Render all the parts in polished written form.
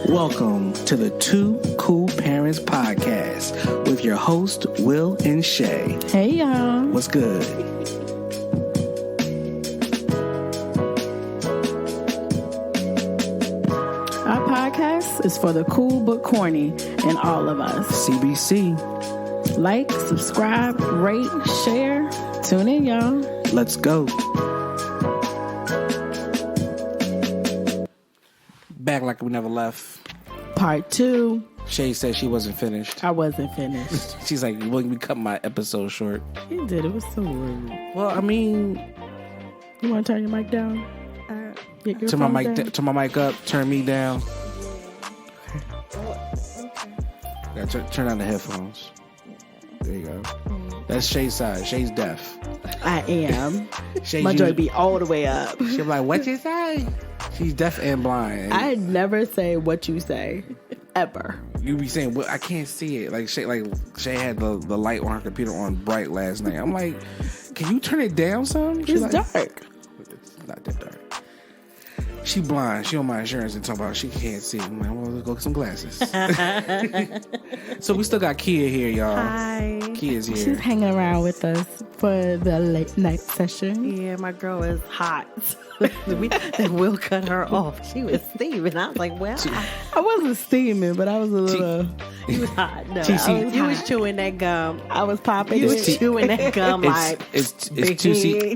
Welcome to the Two Cool Parents Podcast with your host, Will and Shay. Hey, y'all. What's good? Our podcast is for the cool but corny in all of us. CBC. Like, subscribe, rate, share. Tune in, y'all. Let's go. Back like we never left. Part 2. Shay said she wasn't finished. I wasn't finished. She's like, well, you cut my episode short. You did. It was so rude. Well, I mean, You want to turn your mic down? Get your turn my phone mic, down? turn my mic up, turn me down. Yeah, turn on the headphones. There you go. That's Shay's side. Shay's deaf. I am. Shay, My joy be all the way up. She's like, what you say? She's deaf and blind. I never say what you say. Ever. You be saying, well, I can't see it. Like Shay had the light on her computer on bright last night. I'm like, can you turn it down some? It's dark. It's not that dark. She blind. She on my insurance and talking about she can't see. I'm like, well, let's go get some glasses. So we still got Kia here, y'all. Hi. Kia's here. She's hanging around with us for the late night session. Yeah, my girl is hot. We'll cut her off. She was steaming. I was like, well, I wasn't steaming, but I was a little... you was hot. No, TC. you was chewing that gum. I was popping You it. was chewing that gum like It's 2C.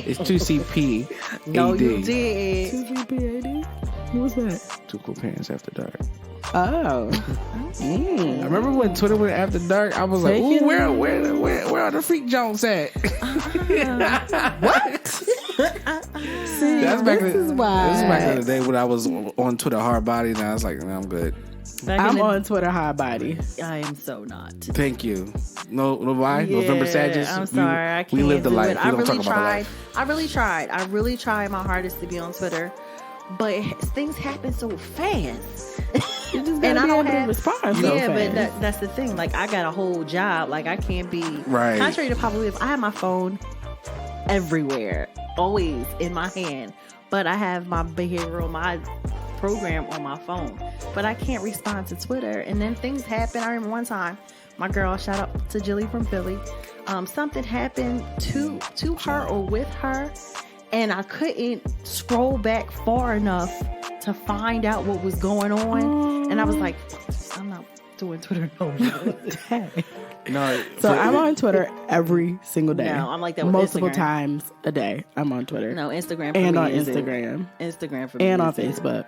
It's 2CP. No, AD. you did. TCPAD? What was that? Two Cool Parents After Dark. Oh. I remember when Twitter went after dark. I was like, Take "Ooh, it where are the freak Jones at?" What? See, That's back. this is This why. is back in the day when I was on Twitter hard body. And I was like, "Nah, I'm good." I'm on Twitter high body. I am so not. Thank you. No, why? Yeah, November Sadges. I'm sorry. I can't we live the do life. it. We I don't really talk about the life. I really tried my hardest to be on Twitter, but things happen so fast. You just And gotta I be don't able to have- respond. Yeah, but that's the thing. Like, I got a whole job. Like, I can't be Right. contrary to probably if I have my phone everywhere, always in my hand, but I have my my program on my phone, but I can't respond to Twitter. And then things happen. I remember one time, my girl, shout out to Jilly from Philly, something happened to her or with her, and I couldn't scroll back far enough to find out what was going on. And I was like, I'm not doing Twitter no more. No. So I'm on Twitter every single day. No, I'm like that with multiple Instagram. times a day. I'm on Twitter. No, Instagram for and me on is it. Instagram. Instagram for me And on is it. Facebook.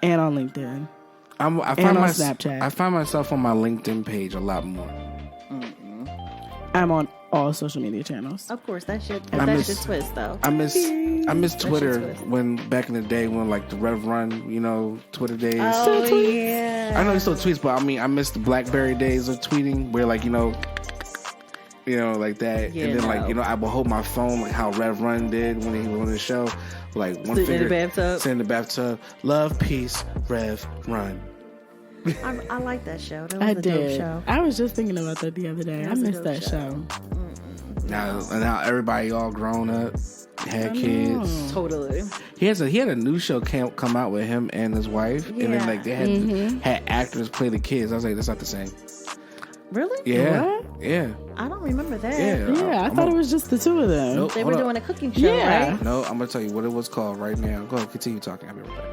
And on LinkedIn. I And find on Snapchat. I find myself on my LinkedIn page a lot more. I'm on all social media channels. Of course, that's your miss- twist though. I miss Twitter your twist. when back in the day when like the Rev Run, Twitter days. Oh tweets? yeah. I know he still tweets, but I mean, I miss the BlackBerry days of tweeting where like, like that. Yeah, and then no. I would hold my phone like how Rev Run did when he was on the show. Like one Sit in finger. the bathtub. Sit in the bathtub. Love, peace, Rev Run. I like that show. That was I a dope did. show. I was just thinking about that the other day. I was a missed dope that show. show. Now everybody all grown up, had kids. Totally. He had a new show come out with him and his wife, and then Yeah. like they had actors play the kids. I was like, that's not the same. Really? Yeah, What? yeah, I don't remember that. yeah. Yeah, I thought it was just the two of them. Nope. They Hold were up. doing a cooking show, Yeah. right? No, I'm gonna tell you what it was called right now. Go ahead, continue talking. I'll be right back.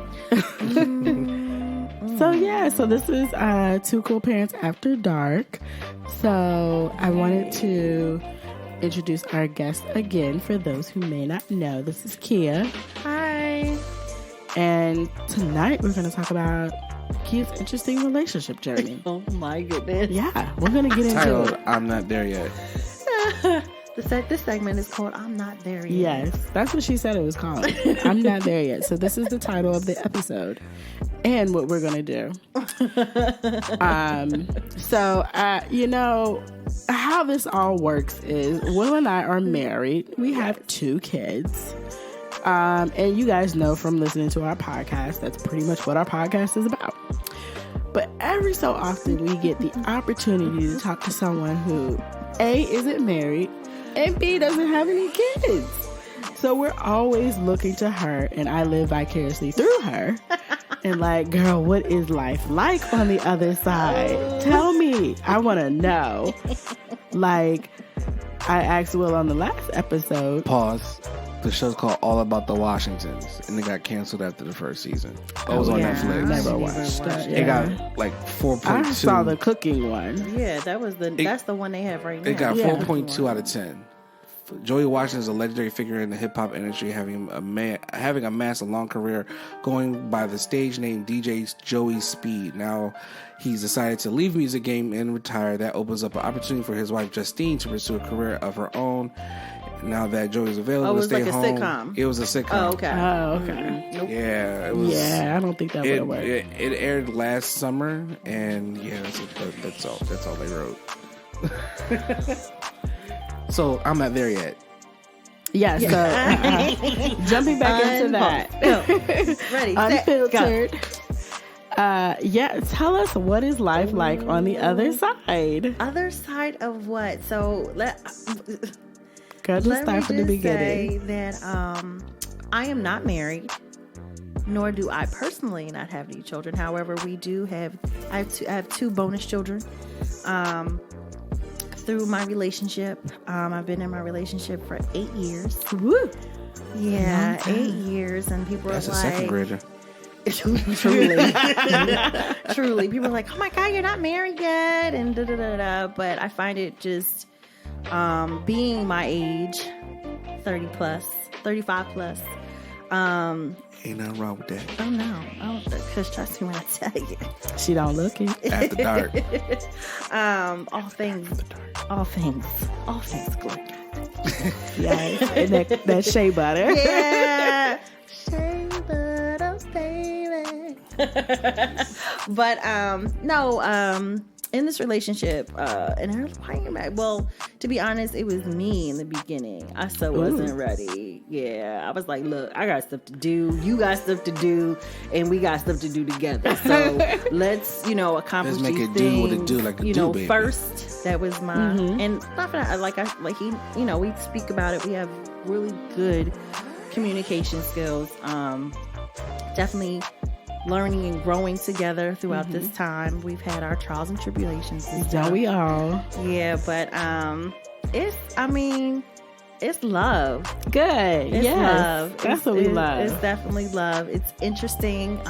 So this is Two Cool Parents After Dark. So I wanted to introduce our guest again for those who may not know. This is Kia. Hi. And tonight we're going to talk about Kia's interesting relationship journey. Oh my goodness. Yeah, we're going to get into Titled, it. I'm Not There Yet. This segment is called "I'm Not There Yet." Yes, that's what she said it was called. I'm not there yet. So this is the title of the episode and what we're going to do. How this all works is Will and I are married. We have 2 kids. And you guys know from listening to our podcast, that's pretty much what our podcast is about. But every so often we get the opportunity to talk to someone who A, isn't married, and B, doesn't have any kids. So we're always looking to her, and I live vicariously through her, and like, girl, what is life like on the other side? Tell me. I want to know. Like, I asked Will on the last episode. Pause. The show's called All About the Washingtons, and it got canceled after the first season. It was on Netflix. Never watched that. It got like 4.2. I saw the cooking one. Yeah, that's the one they have right now. It got 4.2 out of 10. Joey Washington is a legendary figure in the hip hop industry, having amassed a long career going by the stage name DJ Joey Speed. Now he's decided to leave music game and retire. That opens up an opportunity for his wife Justine to pursue a career of her own. Now that Joey's available to stay home, sitcom. It was a sitcom. Oh, okay. Nope. Yeah, it was. Yeah, I don't think that would have worked. It aired last summer, and yeah, that's all. That's all they wrote. So I'm not there yet. Yeah, so jumping back into that. Ready, Unfiltered. Yeah, tell us, what is life like on the other side? Other side of what? So Girl, just start from the beginning. Say that I am not married, nor do I personally not have any children. However, we do have. I have two bonus children. Through my relationship, I've been in my relationship for 8 years. Woo! Yeah, 8 years, and people That's are a like, second grader. truly, people are like, oh my God, you're not married yet, and da da da da. But I find it just being my age, 30 plus, 35 plus. Ain't nothing wrong with that. Oh no, because trust me when I tell you, She don't look it. After dark. all things glory. Yes, and that shea butter. Yeah, shea butter, baby. But no, in this relationship, and I was like, well, to be honest, it was me in the beginning. I still wasn't ready. Yeah, I was like, look, I got stuff to do. You got stuff to do, and we got stuff to do together. So let's, accomplish Let's make these it things. do what it do, like a do, baby. First, that was my, and not for that, like he, we speak about it. We have really good communication skills. Definitely learning and growing together throughout this time. We've had our trials and tribulations and stuff. Don't we all? Yeah, but it's love. Good. It's love. That's what we love. It's definitely love. It's interesting.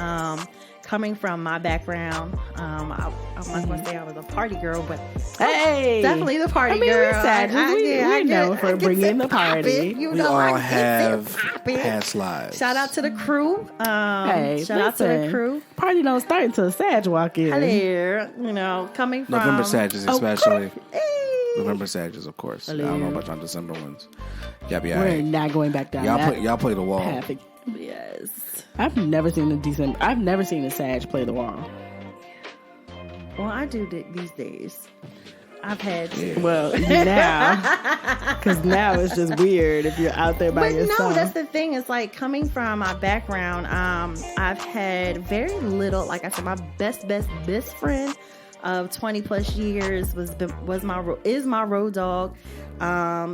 Coming from my background, I'm not going to say I was a party girl, but Hey, definitely the party girl. We're Sagittarius. We know for bringing the party. You We know, all I have get it past lives. Shout out to the crew. Hey, shout out to the crew. Party don't start until Sag walk in. Hello. Coming from November Sages, especially. Hey. November Sages, of course. I don't know about y'all December ones. Y'all be We're alright. not going back down. Y'all play the wall. path. Yes. I've never seen a Sag play the wall. Well, I do these days. I've had to. Well, now, because now it's just weird if you're out there by But yourself. no, that's the thing. It's like coming from my background. I've had very little. Like I said, my best friend of 20 plus years is my road dog.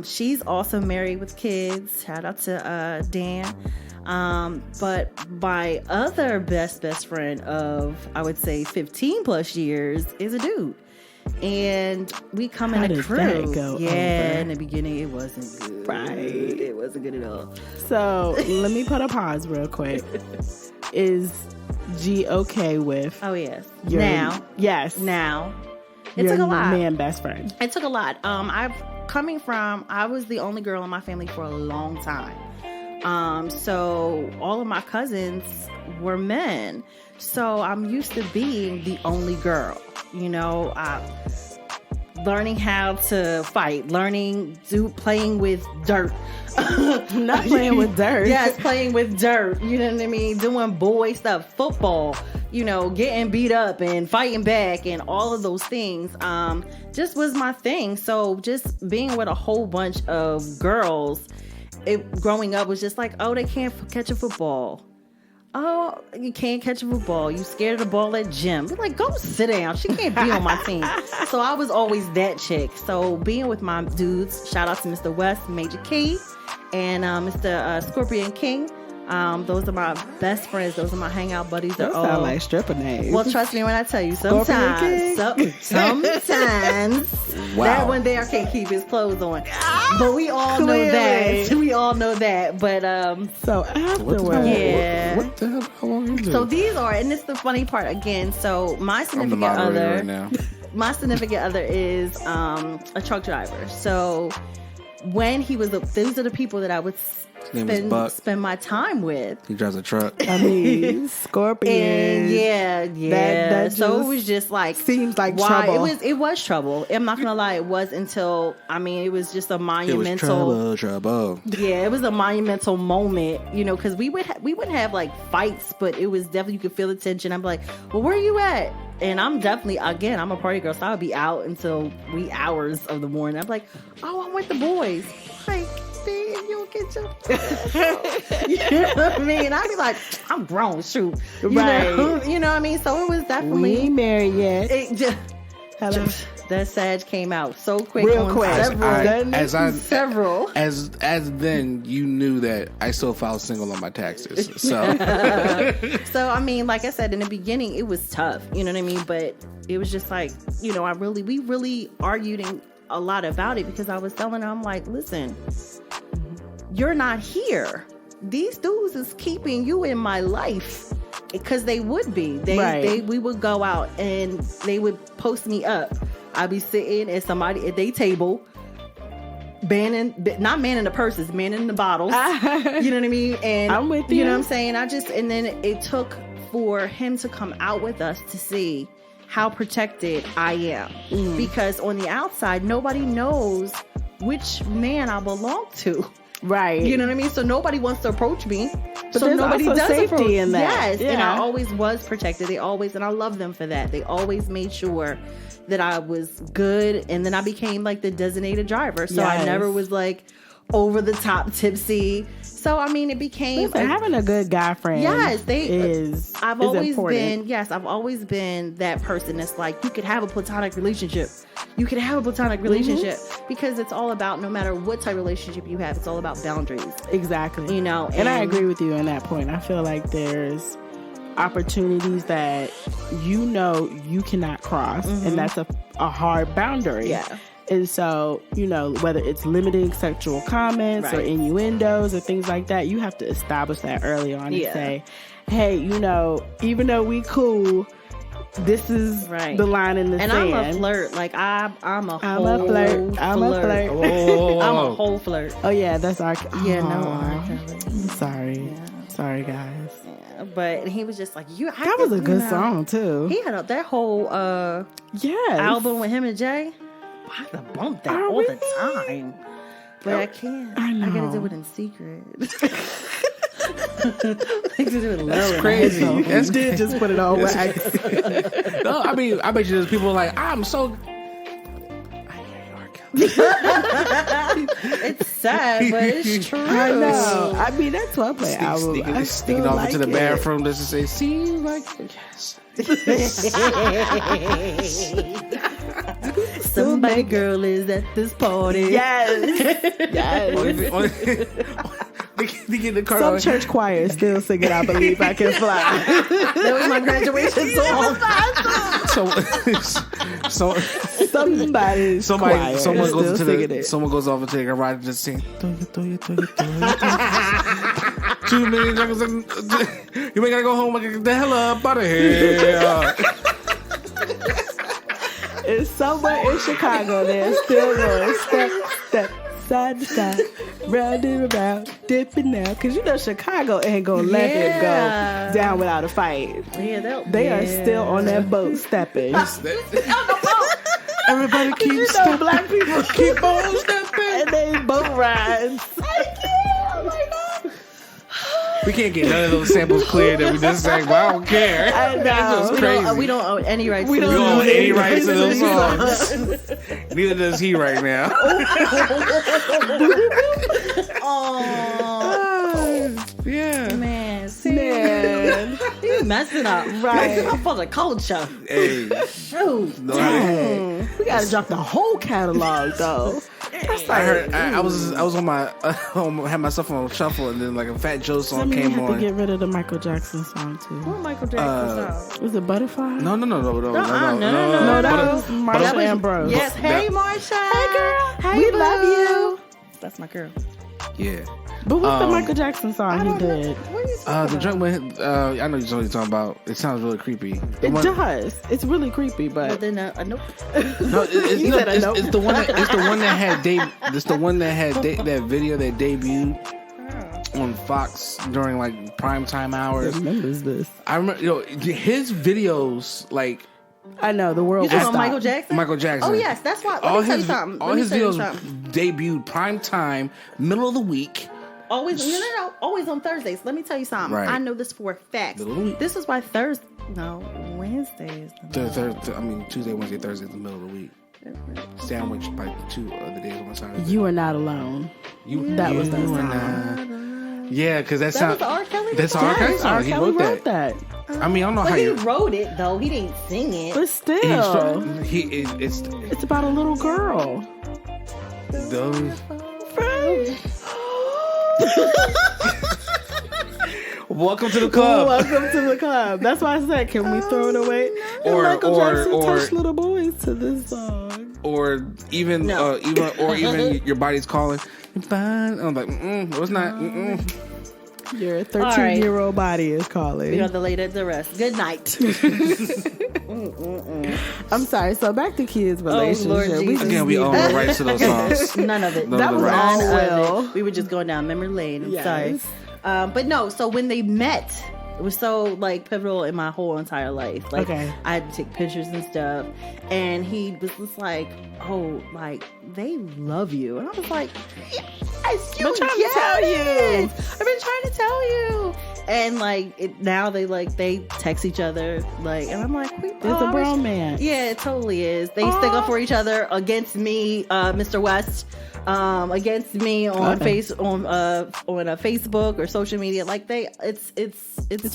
She's also married with kids. Shout out to Dan. But my other best friend of, I would say, 15 plus years is a dude. And we come in a crew. That go over? In the beginning it wasn't good. Right. It wasn't good at all. So let me put a pause real quick. Is G okay with Oh yes. your Now. It your took a lot. man best friend? It took a lot. I was the only girl in my family for a long time. So all of my cousins were men. So I'm used to being the only girl. Learning how to fight, playing with dirt. Not playing with dirt. Yes, playing with dirt. You know what I mean? Doing boy stuff, football, getting beat up and fighting back and all of those things. Just was my thing. So just being with a whole bunch of girls, growing up was just like, oh, they can't catch a football. Oh, you can't catch a football. You scared of the ball at gym. You're like, go sit down. She can't be on my team. So I was always that chick. So being with my dudes, shout out to Mr. West, Major Key, and Mr. Scorpion King. Those are my best friends. Those are my hangout buddies. Those sound like stripper names. Well, trust me when I tell you, sometimes Wow. that one there can't keep his clothes on. But we all know that. We all know that. But so afterwards, yeah. What the hell? How long is it? So these are, and it's the funny part again. So my I'm the significant moderator other, right now. my significant other is a truck driver. So when he was, these are the people that I would name is Buck. spend my time with. He drives a truck. I mean, Scorpion. And yeah. That So it just was just like seems like why trouble. it was trouble. I'm not gonna lie, it was until it was just a monumental. It was trouble. Yeah, it was a monumental moment, because we wouldn't have like fights, but it was definitely, you could feel the tension. I'm like, well, where are you at? And I'm definitely, again, I'm a party girl, so I would be out until wee hours of the morning. I'm like, oh, I'm with the boys. Like, if you don't get your you know what I mean? I'd be like, I'm grown, shoot. You know what I mean? So it was definitely, we ain't married yet. Hello. That Sag came out so quick. Real quick. Several. As then you knew that I still filed single on my taxes. So So I mean, like I said in the beginning, it was tough. You know what I mean? But it was just like, we really argued a lot about it, because I was telling her, I'm like, listen, you're not here. These dudes is keeping you in my life, because they would be. We would go out and they would post me up. I'd be sitting at their table, not manning the purses, manning the bottles. You know what I mean? And I'm with you. You know what I'm saying? And then it took for him to come out with us to see how protected I am. Because on the outside, nobody knows which man I belong to. Right. You know what I mean? So nobody wants to approach me. But so there's nobody also does safety approach. in that. Yes. Yeah. And I always was protected. And I love them for that. They always made sure that I was good. And then I became like the designated driver. So I never was like over the top tipsy. So I mean, it became having a good guy friend. Yes, I've always been that person that's like, you could have a platonic relationship. Because it's all about, no matter what type of relationship you have, it's all about boundaries. Exactly. And I agree with you on that point. I feel like there's opportunities that you cannot cross, and that's a hard boundary. Yeah. And so, whether it's limiting sexual comments or innuendos or things like that, you have to establish that early on and say, hey, even though we cool, this is the line in the sand. And I'm a flirt. Like, I'm a flirt. I'm a flirt. Oh. I'm a whole flirt. Oh, yeah, that's our... Yeah, R. Kelly. I'm sorry. Yeah. Sorry, guys. Yeah, but he was just like, that was a good song, too. He had that whole album with him and Jay. I have to bump that all the time. But I can't. I gotta do it in secret. That's crazy. You did just put it on wax. No, I mean, I bet you there's people like, I'm so... It's sad, but it's true. I know. I mean, that 12-play album. Sneaking off into the bathroom just to say, seems like... Yes. Somebody girl is at this party. Yes. They get in the car. Some church choirs still singing I Believe I Can Fly. That was my graduation song. Someone goes off into the garage and just sing. 2 million seconds. You ain't gotta go home and get the hell up out of here. It's somewhere in Chicago. They're still going step, side to side, round and around, dipping now. Because Chicago ain't gonna let it go down without a fight. Yeah, they are still on that boat stepping. Everybody keeps stepping. Black people keep on stepping, and they boat rides. We can't get none of those samples cleared that we just sang, but I don't care. I know. That's just crazy. We don't own any rights. We don't own any rights to those songs. Neither does he right now. Oh, yeah, man, you messed it up. Right, I'm for the culture. Hey, shoot, we gotta drop the whole catalog though. I heard. I was on my had myself on shuffle, and then like a Fat Joe song came have on. to get rid of the Michael Jackson song too. What Michael Jackson song? Was it Butterfly? No. No, that was Marsha Ambrose. Yes, hey Marsha. Hey girl. Hey, We boo. love you. That's my girl. Yeah. But what's the Michael Jackson song he did? What are you talking The joint with I know you're talking about. It sounds really creepy. It does. It's really creepy, But but then, nope. No, You said a nope. it's the one that had that video that debuted on Fox during like prime time hours. remembers this. I remember, his videos like I know the world. You talking will about stop. Michael Jackson? Michael Jackson. Oh yes, that's why. Let me tell you something. All Let me his tell you videos something. debuted prime time, middle of the week. Always, no. Always on Thursdays. Let me tell you something. Right. I know this for a fact. Middle of the week. This is why Wednesday is the Tuesday, Wednesday, Thursday, the middle of the week. Sandwiched by 2 other days on Saturday. You are not alone. That was that song. Yeah, because that That sounds. was R. Kelly. That's R. Kelly song. R. He Kelly wrote that. I mean, I don't know But how he you. wrote it though. He didn't sing it. But still, It's it's about a little girl. those. Welcome to the club. Welcome to the club. That's why I said, can we throw it away? And Michael Jackson touched little boys to this song. Or even, No. even your body's calling. Fine. I'm like, no, it's not. Your 13-year-old body is calling. We are the late at the rest. Good night. I'm sorry. So back to kids' relationship. Lord Jesus. Again, we own the rights to those songs. None of it. That was all None of Will. it. We were just going down memory lane. I'm Yes. sorry. But no, so when they met, it was so like pivotal in my whole entire life. Like Okay. I had to take pictures and stuff. And he was just like, oh, like they love you. And I was like, yes, I've been trying to tell you. I've been trying to tell you. And like now they text each other like, and I'm like, It's a bromance. yeah, it totally is. They stick up for each other against me, Mr. West, against me on Facebook or social media. Like it's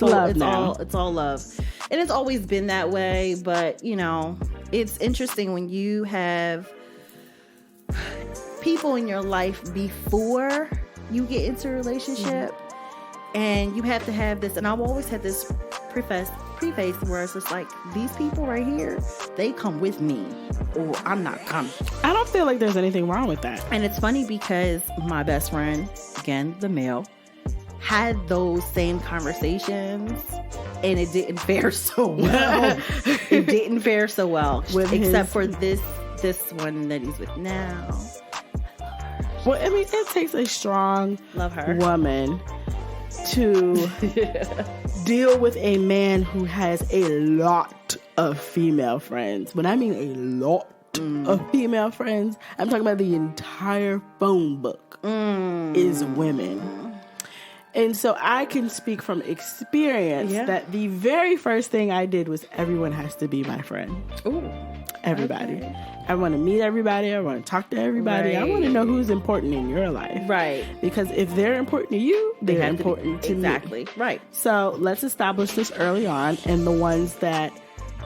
love now. It's all love, and it's always been that way. But it's interesting when you have people in your life before you get into a relationship. And you have to have this, and I've always had this preface where it's just like, these people right here, they come with me, or I'm not coming. I don't feel like there's anything wrong with that. And it's funny because my best friend, again, the male, had those same conversations, and it didn't fare so well. It didn't fare so well, except for this one that he's with now. Well, I mean, it takes a strong Love her. woman to deal with a man who has a lot of female friends. When I mean a lot of female friends, I'm talking about the entire phone book is women. And so I can speak from experience that the very first thing I did was everyone has to be my friend. Ooh. Everybody. Okay. I want to meet everybody. I want to talk to everybody. I want to know who's important in your life. Right. Because if they're important to you, they're important to me. Exactly. Right. So let's establish this early on. And the ones that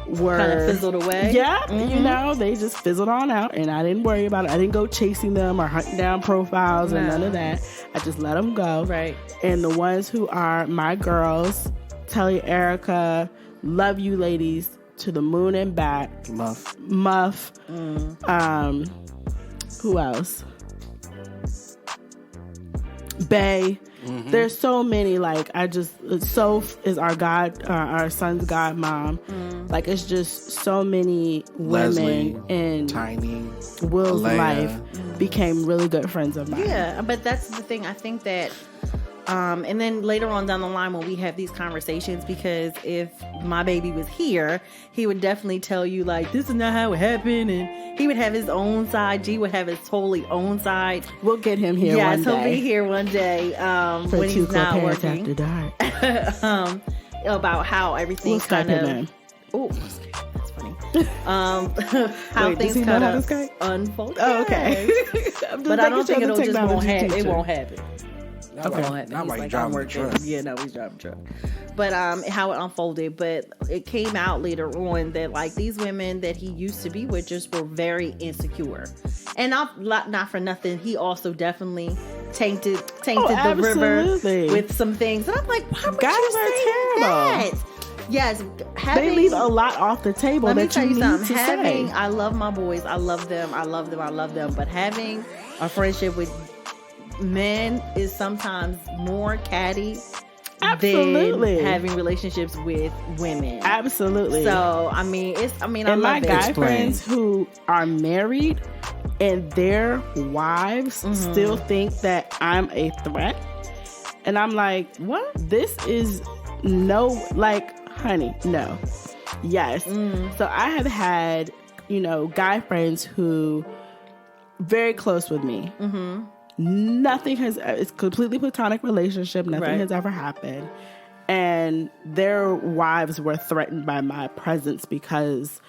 were Kind of fizzled away. Yeah, they just fizzled on out, and I didn't worry about it. I didn't go chasing them or hunting down profiles or none of that. I just let them go. Right. And the ones who are my girls, Telly, Erica, love you ladies to the moon and back. Muff. Who else? Bay. There's so many. Like Soph is our son's godmom. Like it's just so many women Leslie, in Tiny, Will's Alea. life became really good friends of mine. Yeah, but that's the thing. I think that, and then later on down the line when we have these conversations, because if my baby was here, he would definitely tell you like, this is not how it happened, and he would have his own side. G would have his totally own side. We'll get him here one day. Yes, he'll be here one day For when Two he's not Co-Parents working. After Dark. About how everything We'll Skype kind him of. in. Oh, that's funny. How Wait, does things he know kind how to of Skype? unfold. Oh, okay. But I don't think it'll it won't happen. It won't happen. Not while you're driving the truck. Yeah, no, he's driving the truck. But how it unfolded, but it came out later on that like these women that he used to be with just were very insecure, And not for nothing, he also definitely tainted the river absolutely. with some things. And I'm like, why would Guys you are say terrible. that? Yes, They leave a lot off the table let me that tell you you need something. to say. I love my boys. I love them. But having a friendship with men is sometimes more catty Absolutely. than having relationships with women. Absolutely. So I mean, I and my love it. guy friends who are married and their wives Mm-hmm. still think that I'm a threat, and I'm like, what? This is honey, no. Yes. So I have had, guy friends who very close with me. Mm-hmm. It's completely platonic relationship. Nothing has ever happened. And their wives were threatened by my presence because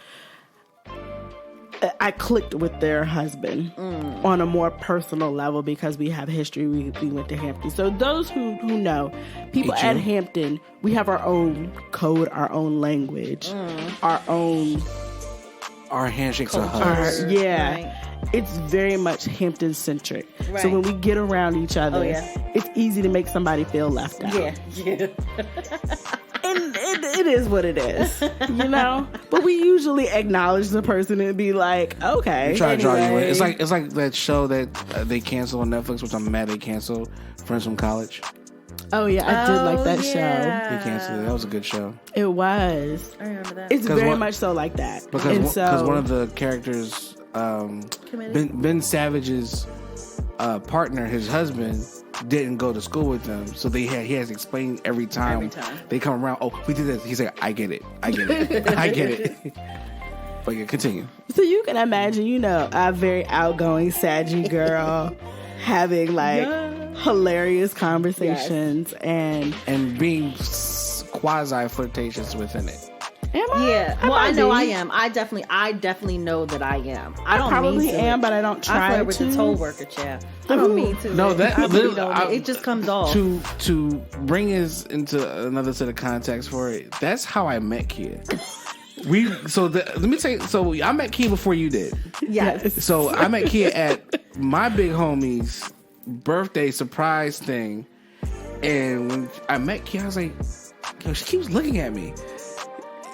I clicked with their husband on a more personal level because we have history. We went to Hampton. So those who know, people at Hampton, we have our own code, our own language, our own... Our handshakes are Culture. hugs. Right. It's very much Hampton centric. Right. So when we get around each other, yeah. it's easy to make somebody feel left out. Yeah. And it is what it is, But we usually acknowledge the person and be like, okay. Try to draw you in. anyway. It's like that show that they canceled on Netflix, which I'm mad they canceled. Friends from College. Oh yeah, I did like that show. They canceled it. That was a good show. It was. I remember that. It's very much so like that. Because one of the characters, Ben Savage's partner, his husband, didn't go to school with them, so he has to explain every time they come around. Oh, we did this. He's like, I get it. I get it. But yeah, continue. So you can imagine, a very outgoing, saggy girl having hilarious conversations and being quasi flirtatious within it. Am I? Yeah. Well, I know I am. I definitely know that I am. I don't probably mean to. am, but I don't try I flirt with to. the toll worker chair. I don't mean to. No, that I really don't. It just comes off. To bring us into another set of context for it. That's how I met Kia. Let me tell you. So I met Kia before you did. Yes. So I met Kia at my big homie's birthday surprise thing, and when I met Kia, I was like, "Yo, she keeps looking at me.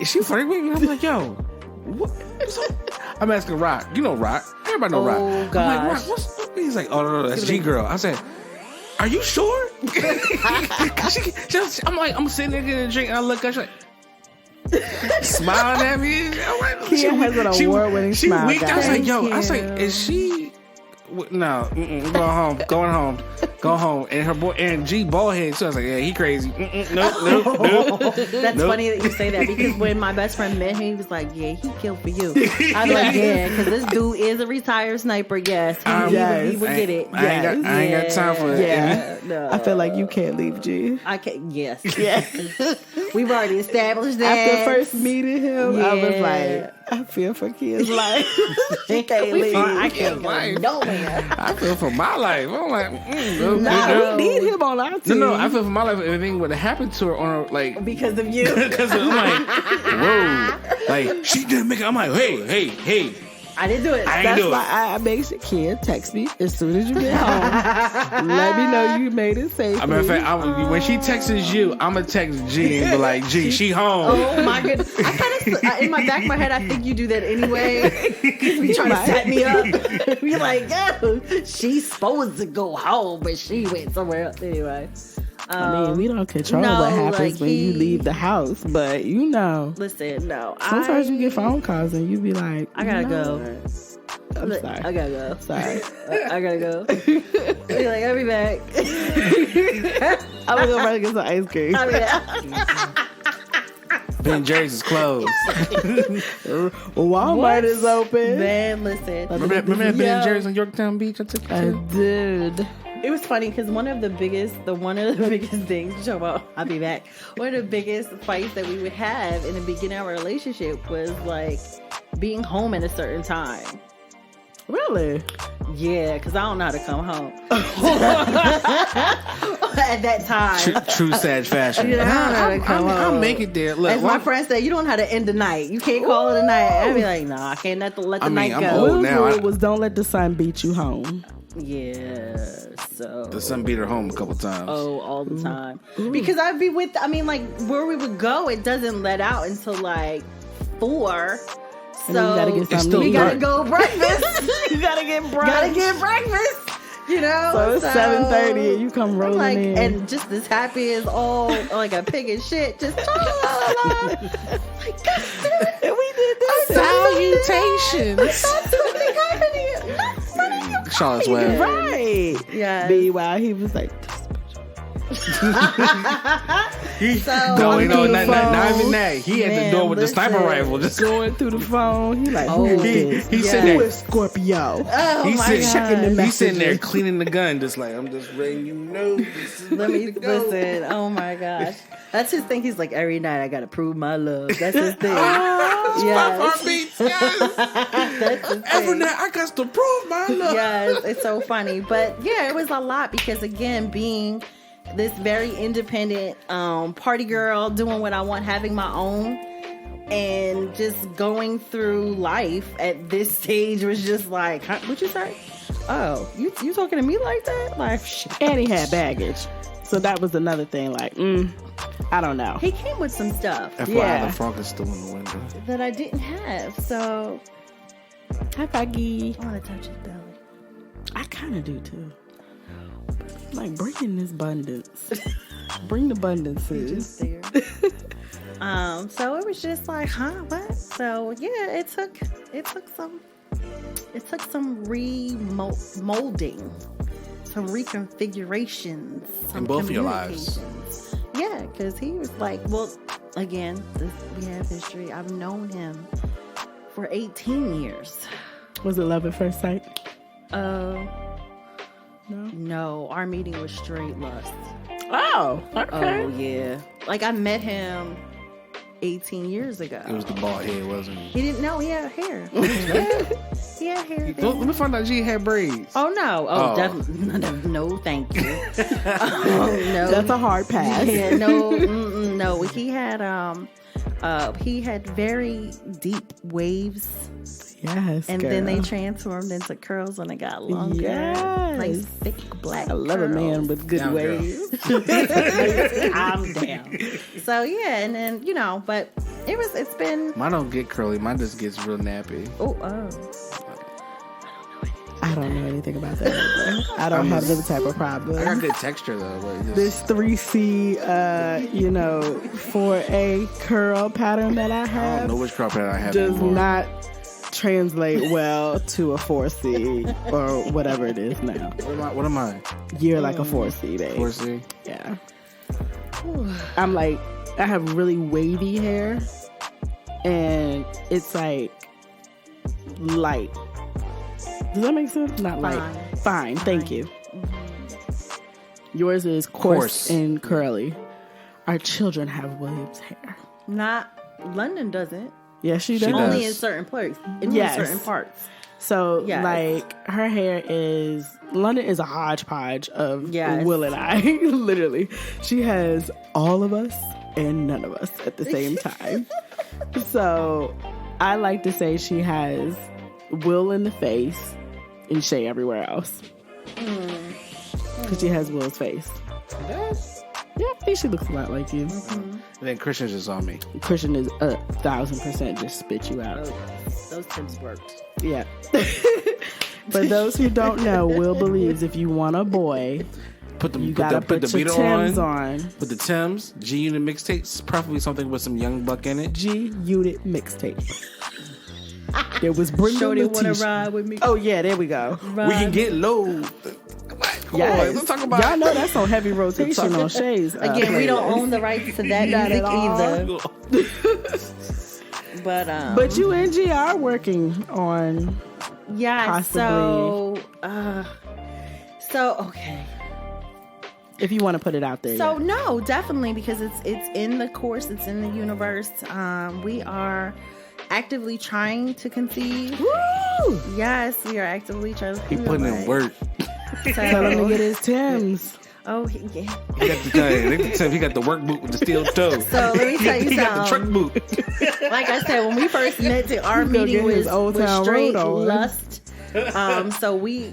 Is she flirting with me?" I'm like, "Yo, what?" I'm asking Rock. You know Rock. Everybody know Rock. Oh, I'm like, gosh. Rock, what's up? He's like, "Oh no, that's G Girl." I said, "Are you sure?" I'm sitting there getting a drink, and I look at her, she's like, smiling at me. I'm like, Kia has an award-winning smile, winked. I was guys. like, "Yo," I was like, "Is she?" No, going home. And her boy and G baldhead. So I was like, "Yeah, he crazy." Nope. That's funny that you say that because when my best friend met him, he was like, "Yeah, he killed for you." I was like, "Yeah," because this dude is a retired sniper. Yes, he would get it. I ain't got time for it. Yeah. No. I feel like you can't leave G. I can't. Yes. Yeah. We've already established that. After first meeting him, I was Yeah. like, I feel for Kia's life. She can't leave. I can't go Life. nowhere. I feel for my life. I'm like, Nah, we need him on our team. No, I feel for my life. If anything would have happened to her on her, like, Because of you. because I'm like, whoa, like she didn't make it. I'm like, hey, I didn't do it. I ain't That's do it. why I make sure Kia text me as soon as you get home. Let me know you made it safely. As a matter of fact, when she texts you, I'm gonna text G and be like, G, she home. Oh my goodness! I kind of in my back of my head, I think you do that anyway. You trying to set me up? You're like, yo, she's supposed to go home, but she went somewhere else anyway. I mean, we don't control no, what happens like when you leave the house, but Listen, no. sometimes you get phone calls and you be like, I gotta "You know go." what? I'm sorry. I gotta go. Sorry. I gotta go. You're like, I'll be back. I'm gonna go run and get some ice cream. I'll be back. Ben Jerry's is closed. Walmart is open. Man, listen. Remember that Ben Jerry's on Yorktown Beach? I took you I to? did. It was funny because one of the biggest things you talk about, I'll be back. One of the biggest fights that we would have in the beginning of our relationship was like being home at a certain time. Really? Yeah, because I don't know how to come home at that time. True Sag fashion. You know, I don't know how to come I'll home. make it there. Look, As my friend said, you don't know how to end the night. You can't call it a night. I'd be like, nah, I can't let the I mean, night I'm go. old. Will's now, rule was don't let the sun beat you home. Yeah, so the son beat her home a couple times. all the time. Because I'd be with, I mean, like where we would go, it doesn't let out until like 4. And then you gotta So get something still to we eat. gotta go breakfast. You gotta get brunch. Gotta get breakfast. You know, So it's 7:30 and you come I'm rolling like, in. and just as happy as all like a pig and shit. Just like, God damn it. And we did this. Salutations. Something happening. Charlotte's Web. Right. Yeah. Meanwhile, he was like, So No, Going not through the even phone. that. He had Man, the door with the sniper listen. rifle. Just going through the phone. He like, Oh, who is this? he Yeah. sitting Who there. is Scorpio? Oh He's my sitting, God. he's sitting there cleaning the gun, just like I'm just letting you know. This is Let me ready to go. listen. Oh my gosh, that's his thing. He's like, every night I gotta prove my love. That's his thing. Five Yes. heartbeats, yes. That's his Every thing. night I got to prove my love. Yes, it's so funny. But yeah, it was a lot because again, being this very independent party girl, doing what I want, having my own, and just going through life at this stage was just like, huh, what'd you say? Oh, you talking to me like that? Like, shit. And he had baggage. So that was another thing. Like, I don't know. He came with some stuff FYI, Yeah. the frog is still in the window. that I didn't have. So Hi, Peggy. I want to touch his belly. I kind of do too. Like, bring in this abundance. Bring the abundance, sis. Just there. So it was just like, huh, what? So yeah, it took some remolding, some reconfigurations, some In both of your lives. communications. Yeah, because he was like, well, again, we have history. I've known him for 18 years. Was it love at first sight? No, our meeting was straight lust. Oh, okay. Oh yeah, like I met him 18 years ago. It was the bald head, wasn't it? He didn't know he had hair. He had hair. Let then. me find out G had braids. Oh no! Oh, Oh. definitely no, thank you. Oh no, That's a hard pass. yeah, no. He had very deep waves, Yes, and girl. then they transformed into curls when it got longer. Yes. Like thick black. I love a man with good Down, girl. waves. I'm down. So yeah, and then but it's been Mine don't get curly. Mine just gets real nappy. oh. I don't know anything about that. Either. I don't have them type of I got problem. good texture though. But This 3C, 4A curl pattern that I I don't have know which crop pattern I have does anymore. not translate well to a 4C or whatever it is now. What am I? You're like a 4C, babe. 4C? Yeah. I'm like, I have really wavy hair, and it's like light. Does that make sense? Not light. Fine. Thank you. Yours is coarse and curly. Our children have Williams hair. Not London doesn't. Yes, she She does. Only does. in certain places. In Yes. certain parts. So, Yes. like, her hair is... London is a hodgepodge of Yes. Will and I. Literally. She has all of us and none of us at the same time. So, I like to say she has Will in the face and Shay everywhere else. Because she has Will's face. Yeah, I think she looks a lot like you. And then Christian's just on me. Christian is 1,000% just spit you out. Those tips worked. Yeah. For those who don't know, Will believes if you want a boy, Put the you put gotta the, put the put your beater Timbs on. on. Put the Timbs, G Unit mixtapes, preferably something with some Young Buck in it. G-Unit mixtape. There was Brenda Shorty wanna Letitia. ride with me. Oh yeah, there we go. We can get low. Come on, Yes. let's talk about Y'all know that's on heavy rotation on Shay's. Again, we don't playlist. own the rights to that Not music at all. either. But But you and G are working on. yeah, possibly. so okay. If you want to put it out there. So no, definitely because it's in the course, it's in the universe. We are actively trying to conceive. Woo! Woo! Yes, we are actively trying to. He putting in work. Tell him to get his Timbs. Oh, yeah. He got the work boot with the steel toe. So let me tell you he got the truck something. boot. Like I said, when we first met, our He's gonna meeting get his was Old Town straight Road on. lust. So we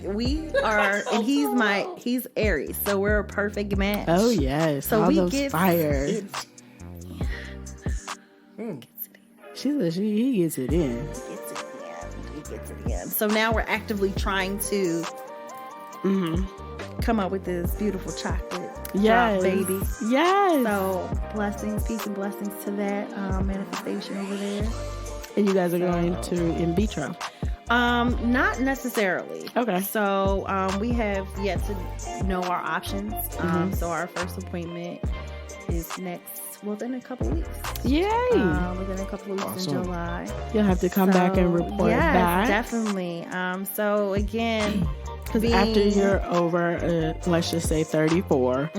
are, and he's Aries, so we're a perfect match. Oh yes, So all we those get fires. it. She said he gets it in. He gets it in. So now we're actively trying to come up with this beautiful chocolate Yes, drop baby. Yes. So blessings, peace and blessings to that manifestation over there. And you guys are going to in vitro. Not necessarily. Okay. So we have yet to know our options. So our first appointment is within a couple weeks. Yay! Within a couple weeks Awesome. in July. You'll have to come back and report yes, back. definitely. So again, Because after you're over, let's just say 34,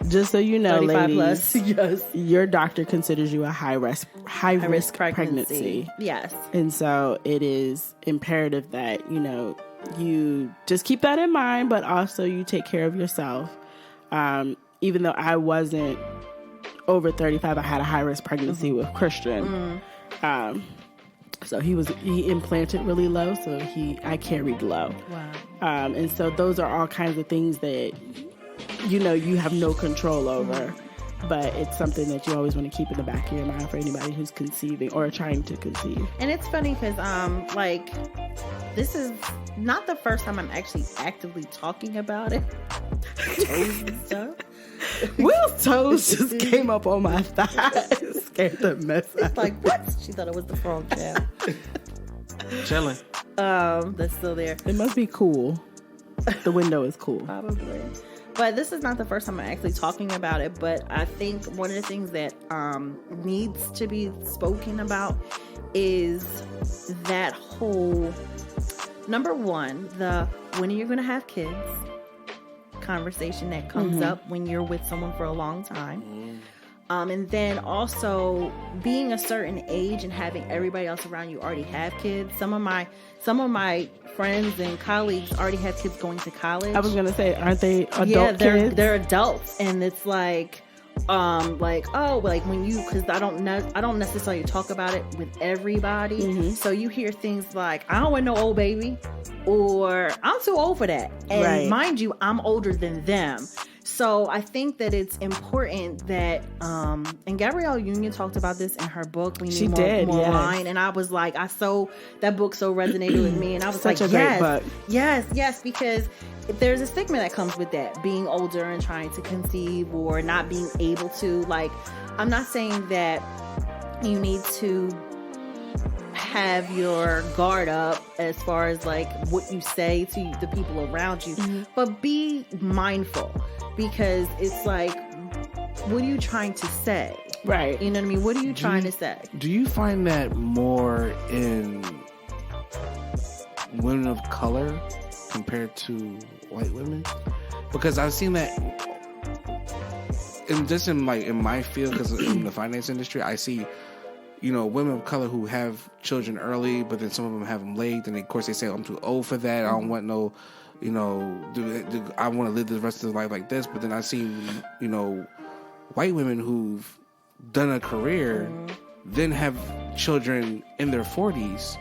just so you know, 35 ladies, plus, yes, your doctor considers you a high risk pregnancy. Yes. And so it is imperative that, you just keep that in mind, but also you take care of yourself. Even though I wasn't over 35, I had a high risk pregnancy with Christian. So he implanted really low, so I carried low. Wow. And so those are all kinds of things that, you have no control over. But it's something that you always want to keep in the back of your mind for anybody who's conceiving or trying to conceive. And it's funny because, this is not the first time I'm actually actively talking about it. Toes and stuff. Will's toes just came up on my thighs. Scared the mess out. It's like, what? She thought it was the frog child. Chilling. That's still there. It must be cool. The window is cool. Probably. But this is not the first time I'm actually talking about it. But I think one of the things that needs to be spoken about is that whole, number one, the when are you going to have kids conversation that comes up when you're with someone for a long time. And then also being a certain age and having everybody else around you already have kids. Some of my friends and colleagues already have kids going to college. I was gonna say, aren't they adult kids? They're adults, and it's like when you, because I don't necessarily talk about it with everybody. So you hear things like, I don't want no old baby, or I'm too old for that. And mind you, I'm older than them. So I think that it's important that, and Gabrielle Union talked about this in her book. She did, more yes. Line, and I was like, that book so resonated with me, and I was Such like, a great book. yes, because there's a stigma that comes with that, being older and trying to conceive or not being able to. Like, I'm not saying that you need to have your guard up as far as like what you say to the people around you, but be mindful, because it's like, what are you trying to say? Right. You know what I mean? What are you trying to say? Do you find that more in women of color compared to white women? Because I've seen that in my field, because in the finance industry, I see, women of color who have children early, but then some of them have them late, and of course they say, I'm too old for that. I don't want no, I want to live the rest of their life like this. But then I see, white women who've done a career, then have children in their 40s,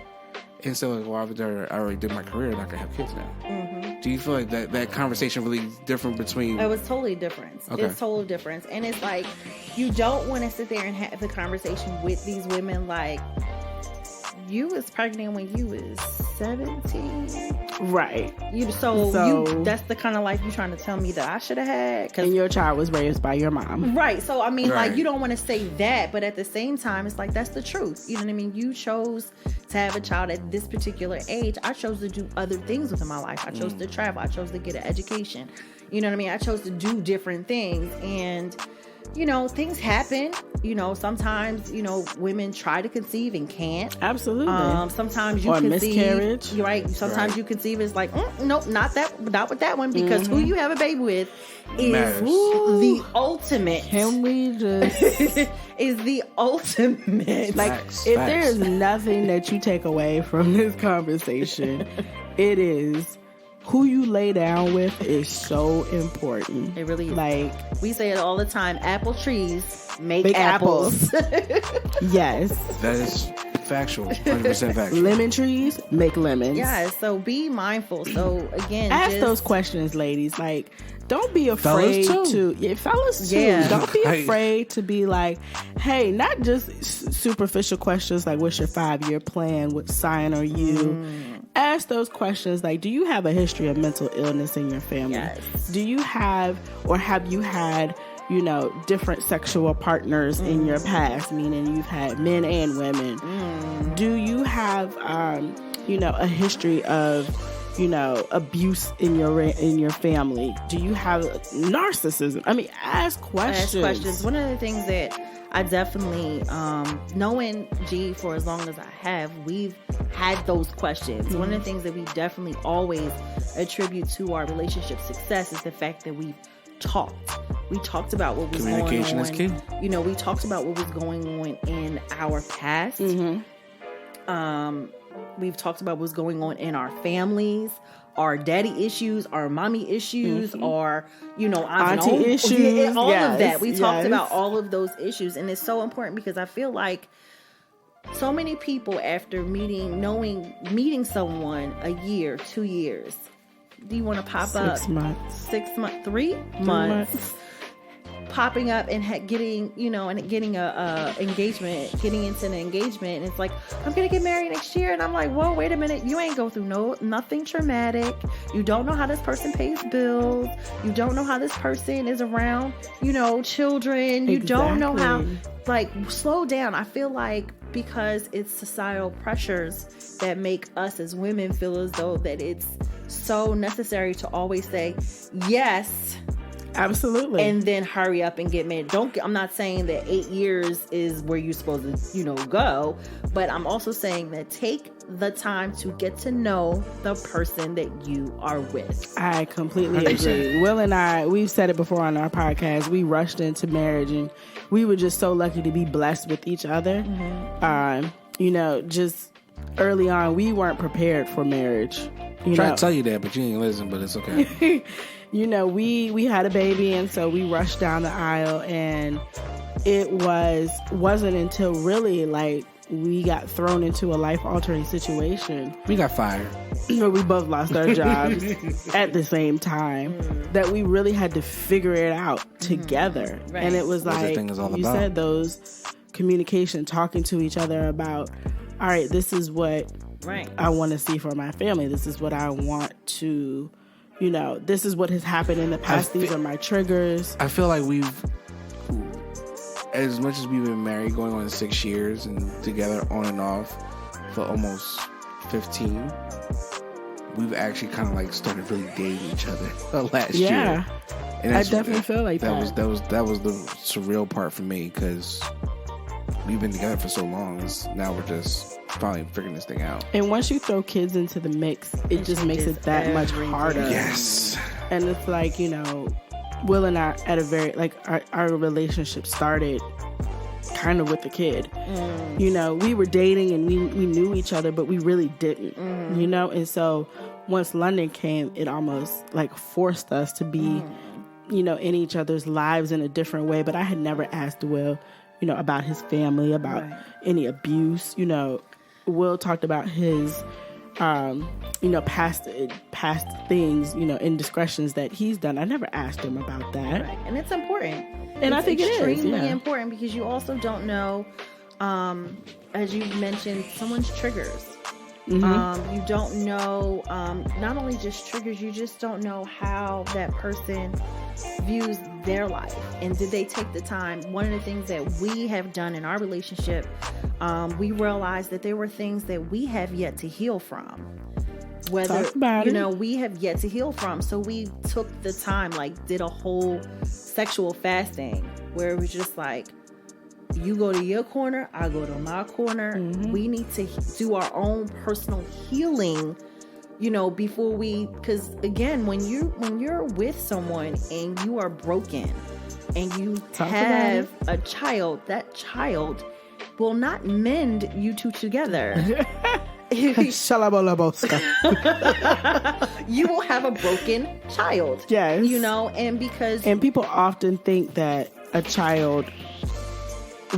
and so like, well, I already did my career, and I can have kids now. Do you feel like that conversation really is different between? It was totally different. Okay. It's total difference. And it's like, you don't want to sit there and have the conversation with these women like, you was pregnant when you was 17. Right. That's the kind of life you're trying to tell me that I should have had. And your child was raised by your mom. Right. So, I mean, Right. like, you don't want to say that, but at the same time, it's like, that's the truth. You know what I mean? You chose to have a child at this particular age. I chose to do other things within my life. I chose to travel. I chose to get an education. You know what I mean? I chose to do different things. And, things happen. sometimes, women try to conceive and can't. Absolutely. Sometimes you or conceive. miscarriage. You're right. Sometimes you conceive. It's like, nope, not with that one, because who you have a baby with is the ultimate. Can we just is the ultimate. like Facts. if there is nothing that you take away from this conversation, it is who you lay down with is so important. It really is. Like We say it all the time. Apple trees make apples. Yes. That is factual. 100% factual. Lemon trees make lemons. Yeah, so be mindful. So again, Ask those questions, ladies. Like, don't be afraid Fellas too. Yeah. Don't be afraid to be like, hey, not just superficial questions like, what's your 5-year plan? What sign are you? Ask those questions like, do you have a history of mental illness in your family? Yes. Do you have, or have you had, different sexual partners in your past, meaning you've had men and women? Do you have, a history of, abuse in your family? Do you have narcissism? I mean, ask questions. One of the things that I definitely, knowing G for as long as I have, we've had those questions. One of the things that we definitely always attribute to our relationship success is the fact that we've talked. We talked about what was going on. Communication is key. We talked about what was going on in our past. We've talked about what's going on in our families, our daddy issues, our mommy issues, our, auntie issues. Yeah, all of that. We talked yes. about all of those issues. And it's so important because I feel like so many people after meeting someone a year, 2 years, do you want to pop up 6 months, 6 months, 3 months, popping up and getting a engagement, getting into an engagement, and it's like, I'm gonna get married next year, and I'm like, whoa, wait a minute, you ain't go through nothing traumatic. You don't know how this person pays bills. You don't know how this person is around, children. You don't know how. Like, slow down. I feel like because it's societal pressures that make us as women feel as though that it's so necessary to always say yes. Absolutely. And then hurry up and get married. I'm not saying that 8 years is where you're supposed to, go, but I'm also saying that take the time to get to know the person that you are with. I completely 100%. agree. Will and I, we've said it before on our podcast, we rushed into marriage and we were just so lucky to be blessed with each other. Just early on, we weren't prepared for marriage. Try to tell you that, but you ain't listen, but it's okay. We had a baby, and so we rushed down the aisle, and it wasn't until really like we got thrown into a life-altering situation. We got fired. Where we both lost our jobs at the same time, that we really had to figure it out together. Right. And it was What like the thing is all you about. said, those communication, talking to each other about, all right, this is what I want to see for my family. This is what I want to, this is what has happened in the past. These are my triggers. I feel like we've, as much as we've been married going on 6 years and together on and off for almost 15, we've actually kind of like started really dating each other last year. And I definitely feel like that. That was the surreal part for me, because we've been together for so long. Now we're just finally figuring this thing out. And once you throw kids into the mix, it just makes it that much harder. Yes. And it's like, Will and I at a very, like, our relationship started kind of with the kid. We were dating and we knew each other, but we really didn't, And so once London came, it almost like forced us to be, in each other's lives in a different way. But I had never asked Will, about his family, about any abuse. Will talked about his, past things, indiscretions that he's done. I never asked him about that. Right. And it's important. And I think it is extremely important, because you also don't know, as you mentioned, someone's triggers. You don't know, not only just triggers, you just don't know how that person views their life. And did they take the time? One of the things that we have done in our relationship, we realized that there were things that we have yet to heal from. Whether, we have yet to heal from. So we took the time, like did a whole sexual fasting where it was just like, You go to your corner, I go to my corner. We need to do our own personal healing, before because again, when you're with someone and you are broken and you have a child, that child will not mend you two together. Shalabalaboska. You will have a broken child. Yes. And people often think that a child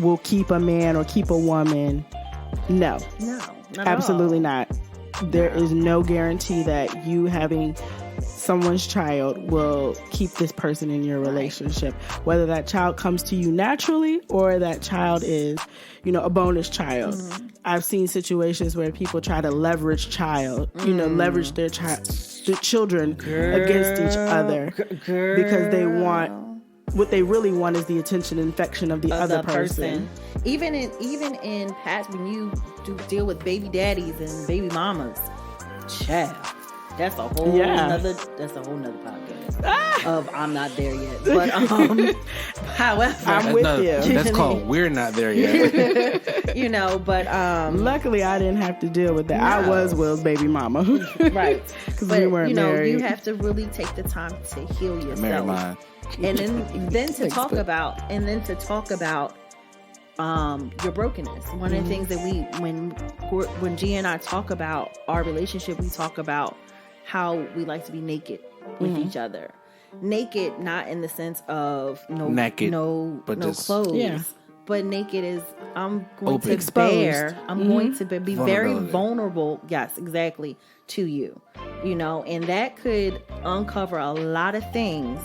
will keep a man or keep a woman. No, not absolutely not. There is no guarantee that you having someone's child will keep this person in your relationship, whether that child comes to you naturally or that child is, a bonus child. I've seen situations where people try to leverage leverage their children against each other because they want. What they really want is the attention and affection of the other person. Even in past, when you do deal with baby daddies and baby mamas, child, that's a whole nother podcast of I'm not there yet. But however, I'm with you. That's called We're Not There Yet. But luckily I didn't have to deal with that. No. I was Will's baby mama, right? Because we weren't married. You have to really take the time to heal yourself. Married mine. And then to talk about your brokenness. One of the things that when Gia and I talk about our relationship, we talk about how we like to be naked with each other. Naked, not in the sense of naked, but no just clothes. Yeah. But naked is I'm going open. to Exposed. bear. I'm going to be very vulnerable. Yes, exactly, to you. And that could uncover a lot of things.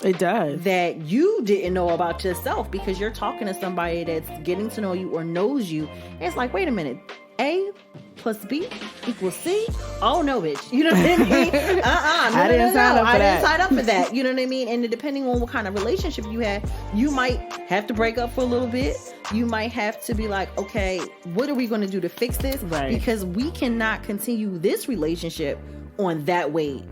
It does. That you didn't know about yourself because you're talking to somebody that's getting to know you or knows you. And it's like, wait a minute. A plus B equals C? Oh, no, bitch. You know what I mean? I didn't sign up for that. You know what I mean? And depending on what kind of relationship you have, you might have to break up for a little bit. You might have to be like, okay, what are we going to do to fix this? Right. Because we cannot continue this relationship on that wave.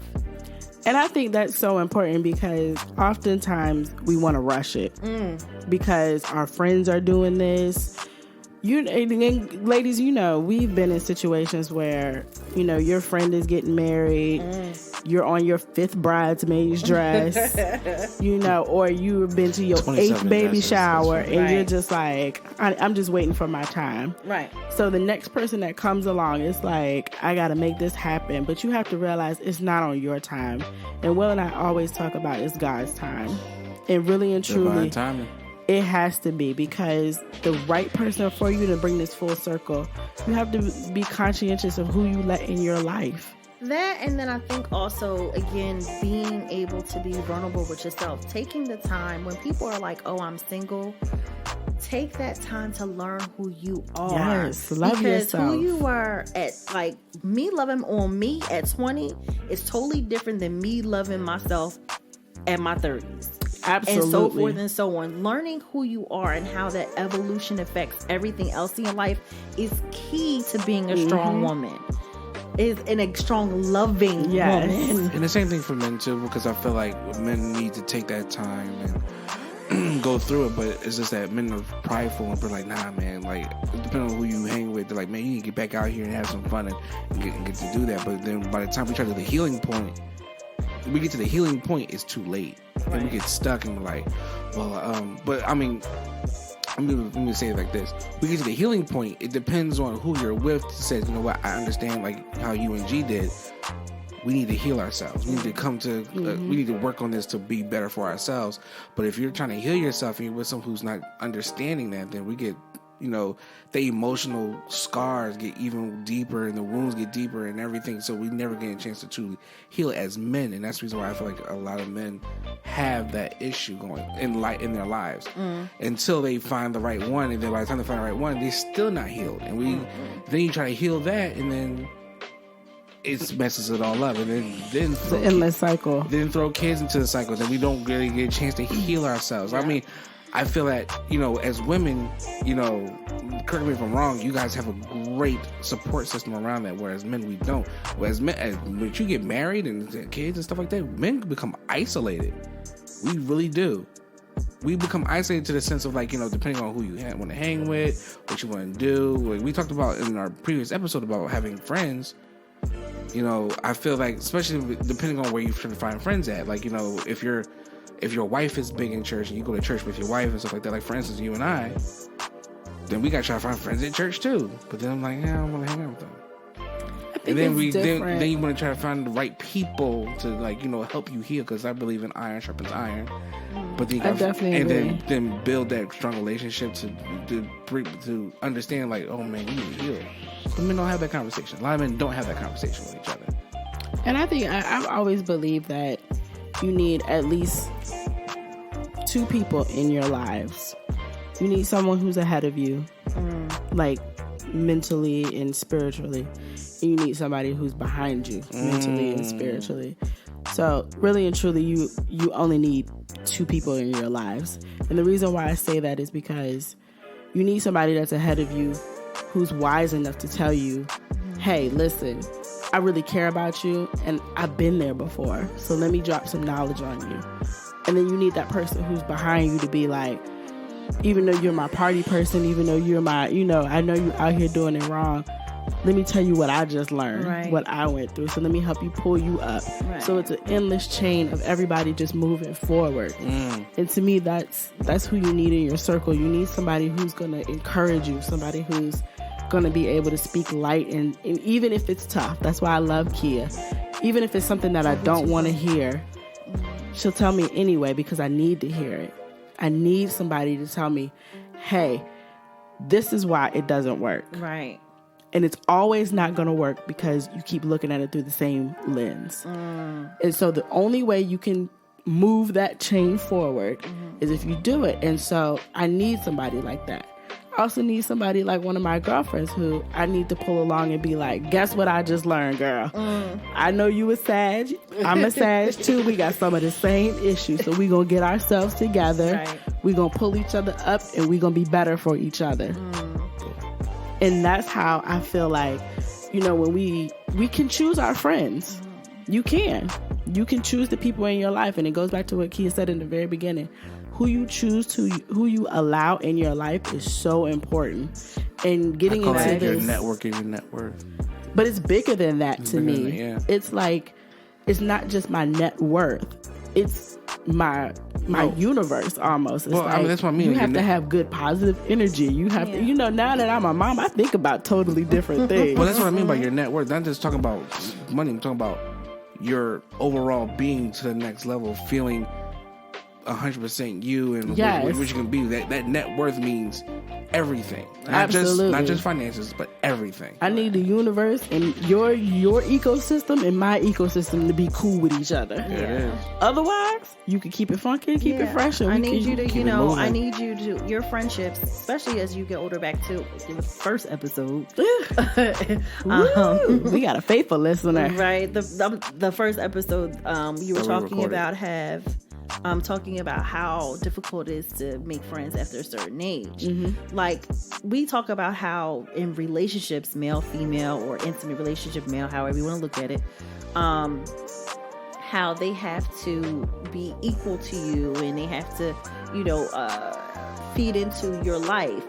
And I think that's so important because oftentimes we want to rush it because our friends are doing this. Ladies, we've been in situations where, your friend is getting married. You're on your 5th bridesmaid's dress, or you've been to your 8th baby shower and you're just like, I'm just waiting for my time. Right. So the next person that comes along is like, I got to make this happen. But you have to realize it's not on your time. And Will and I always talk about it's God's time. And really and truly, divine timing. It has to be, because the right person for you to bring this full circle, you have to be conscientious of who you let in your life. That, and then I think also, again, being able to be vulnerable with yourself, taking the time when people are like, oh, I'm single, take that time to learn who you are. Yes, love yourself. Who you are me loving on me at 20 is totally different than me loving myself at my 30s. Absolutely. And so forth and so on. Learning who you are and how that evolution affects everything else in your life is key to being a strong woman. Is a strong, loving woman. And the same thing for men too, because I feel like men need to take that time and go through it. But it's just that men are prideful and they're like, nah, man. Like, depending on who you hang with, they're like, man, you need to get back out here and have some fun and get to do that. But then by the time we try to the healing point, it's too late. Right. And we get stuck and we're like, well, but I mean, I'm going to say it like this. We get to the healing point. It depends on who you're with. Says, you know what? I understand like how you and G did. We need to heal ourselves. We need to come to, we need to work on this to be better for ourselves. But if you're trying to heal yourself and you're with someone who's not understanding that, then we get, the emotional scars get even deeper and the wounds get deeper and everything. So we never get a chance to truly heal as men. And that's the reason why I feel like a lot of men have that issue going in their lives until they find the right one. And then by the time they find the right one, they're still not healed. And then you try to heal that, and then it messes it all up. And then it's an endless cycle. Then throw kids into the cycle. Then we don't really get a chance to heal ourselves. Yeah. I mean, I feel that, as women, correct me if I'm wrong, you guys have a great support system around that, whereas men, we don't. Whereas men, when you get married and kids and stuff like that, men become isolated. We really do. we become isolated to the sense of like, you know, depending on who you want to hang with, what you want to do. Like we talked about in our previous episode about having friends. You know, I feel like, especially depending on where you try to find friends at, like, you know, if your wife is big in church and you go to church with your wife and stuff like that, like for instance, you and I, then we got to try to find friends at church too. But then I'm like, yeah, I don't want to hang out with them. And then then you want to try to find the right people to, like, you know, help you heal, because I believe in iron sharpens iron. But then you got, then build that strong relationship to understand, like, oh man, you need to heal. Some men don't have that conversation. A lot of men don't have that conversation with each other. And I think I've always believed that you need at least 2 people in your lives. You need someone who's ahead of you, like mentally and spiritually. And you need somebody who's behind you mentally and spiritually. So really and truly, you only need 2 people in your lives. And the reason why I say that is because you need somebody that's ahead of you, who's wise enough to tell you, hey, listen, I really care about you and I've been there before, so let me drop some knowledge on you. And then you need that person who's behind you to be like, even though you're my party person, even though you're my, you know, I know you out here doing it wrong, let me tell you what I just learned, what I went through. So let me help you pull you up. Right. So it's an endless chain of everybody just moving forward. And to me, that's who you need in your circle. You need somebody who's going to encourage you, somebody who's going to be able to speak light. And even if it's tough, that's why I love Kia. Even if it's something that I don't want to hear, she'll tell me anyway, because I need to hear it. I need somebody to tell me, hey, this is why it doesn't work. Right. And it's always not going to work because you keep looking at it through the same lens. And so the only way you can move that chain forward is if you do it. And so I need somebody like that. I also need somebody like one of my girlfriends who I need to pull along and be like, guess what I just learned, girl? I know you a Sag. I'm a Sag too. We got some of the same issues. So we going to get ourselves together. Right. We going to pull each other up and we going to be better for each other. And that's how I feel like, you know, when we can choose our friends. You can choose the people in your life. And it goes back to what Kia said in the very beginning. Who you choose to, who you allow in your life is so important. And getting into this, your network is your net worth. But it's bigger than that to me. It's like, it's not just my net worth. It's my universe almost. It's well, like, I mean, that's what I mean. You have to have good positive energy. You have to, you know, now that I'm a mom, I think about totally different things. Well, that's what I mean by your net worth. Not just talking about money. I'm talking about your overall being to the next level, feeling 100% you and what you can be. That net worth means everything. Not just finances, but everything. I need the universe and your ecosystem and my ecosystem to be cool with each other. It is. Otherwise, you can keep it funky and keep it fresh. And I need you to, I need you to, your friendships, especially as you get older, back to the first episode. We got a faithful listener. Right. The first episode, you were talking about how difficult it is to make friends after a certain age. Like, we talk about how in relationships, male, female, or intimate relationship, male, however you want to look at it, how they have to be equal to you and they have to, feed into your life.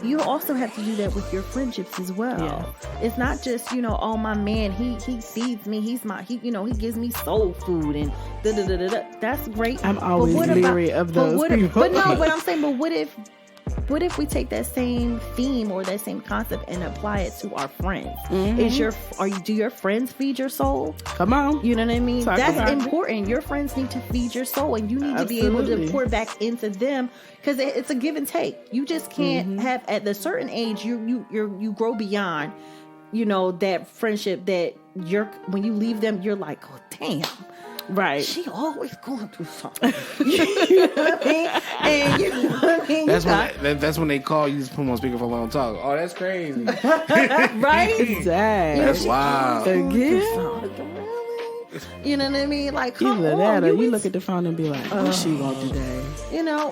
You also have to do that with your friendships as well. Yeah. It's not just, oh, my man, he feeds me. He gives me soul food and da-da-da-da-da. That's great. I'm always leery of those people. But I'm saying, what if we take that same theme or that same concept and apply it to our friends? Do your friends feed your soul? Come on. You know what I mean? That's important. Your friends need to feed your soul and you need to be able to pour back into them, because it's a give and take. You just can't have, at a certain age, you grow beyond, that friendship that when you leave them, you're like, oh, damn. Right. She always going through something. You know what I mean? And you know what I mean? That's when they call you, just put them on speaker for a long talk. Oh, that's crazy. Right? Exactly. That's wild. Again? You know what I mean? Like, come either on. That or you look at the phone and be like, what's she going today?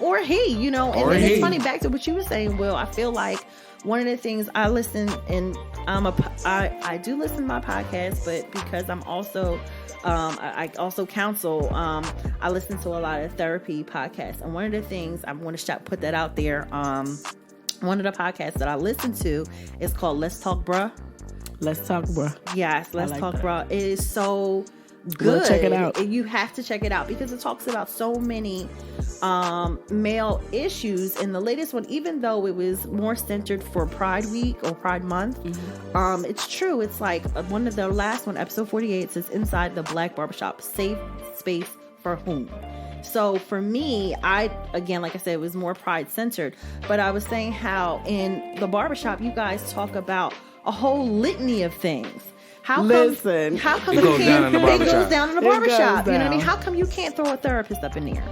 Or he, and it's funny, back to what you were saying, Will. I feel like one of the things I listen, and I do listen to my podcast, but because I'm also I also counsel. I listen to a lot of therapy podcasts, and one of the things I want to put that out there. One of the podcasts that I listen to is called Let's Talk Bruh. Let's Talk Bruh. Yes, Let's like Talk that. Bruh. It is so good. Well, check it out. You have to check it out because it talks about so many male issues. And the latest one, even though it was more centered for Pride Week or Pride Month, it's true. It's like one of the last one, episode 48, says inside the Black barbershop, safe space for whom? So for me, again, like I said, it was more pride centered, but I was saying how in the barbershop, you guys talk about a whole litany of things. How come Listen. you It goes down in the it barbershop. goes down in the It goes barbershop. You know what I mean? down. How come you can't throw a therapist up in there?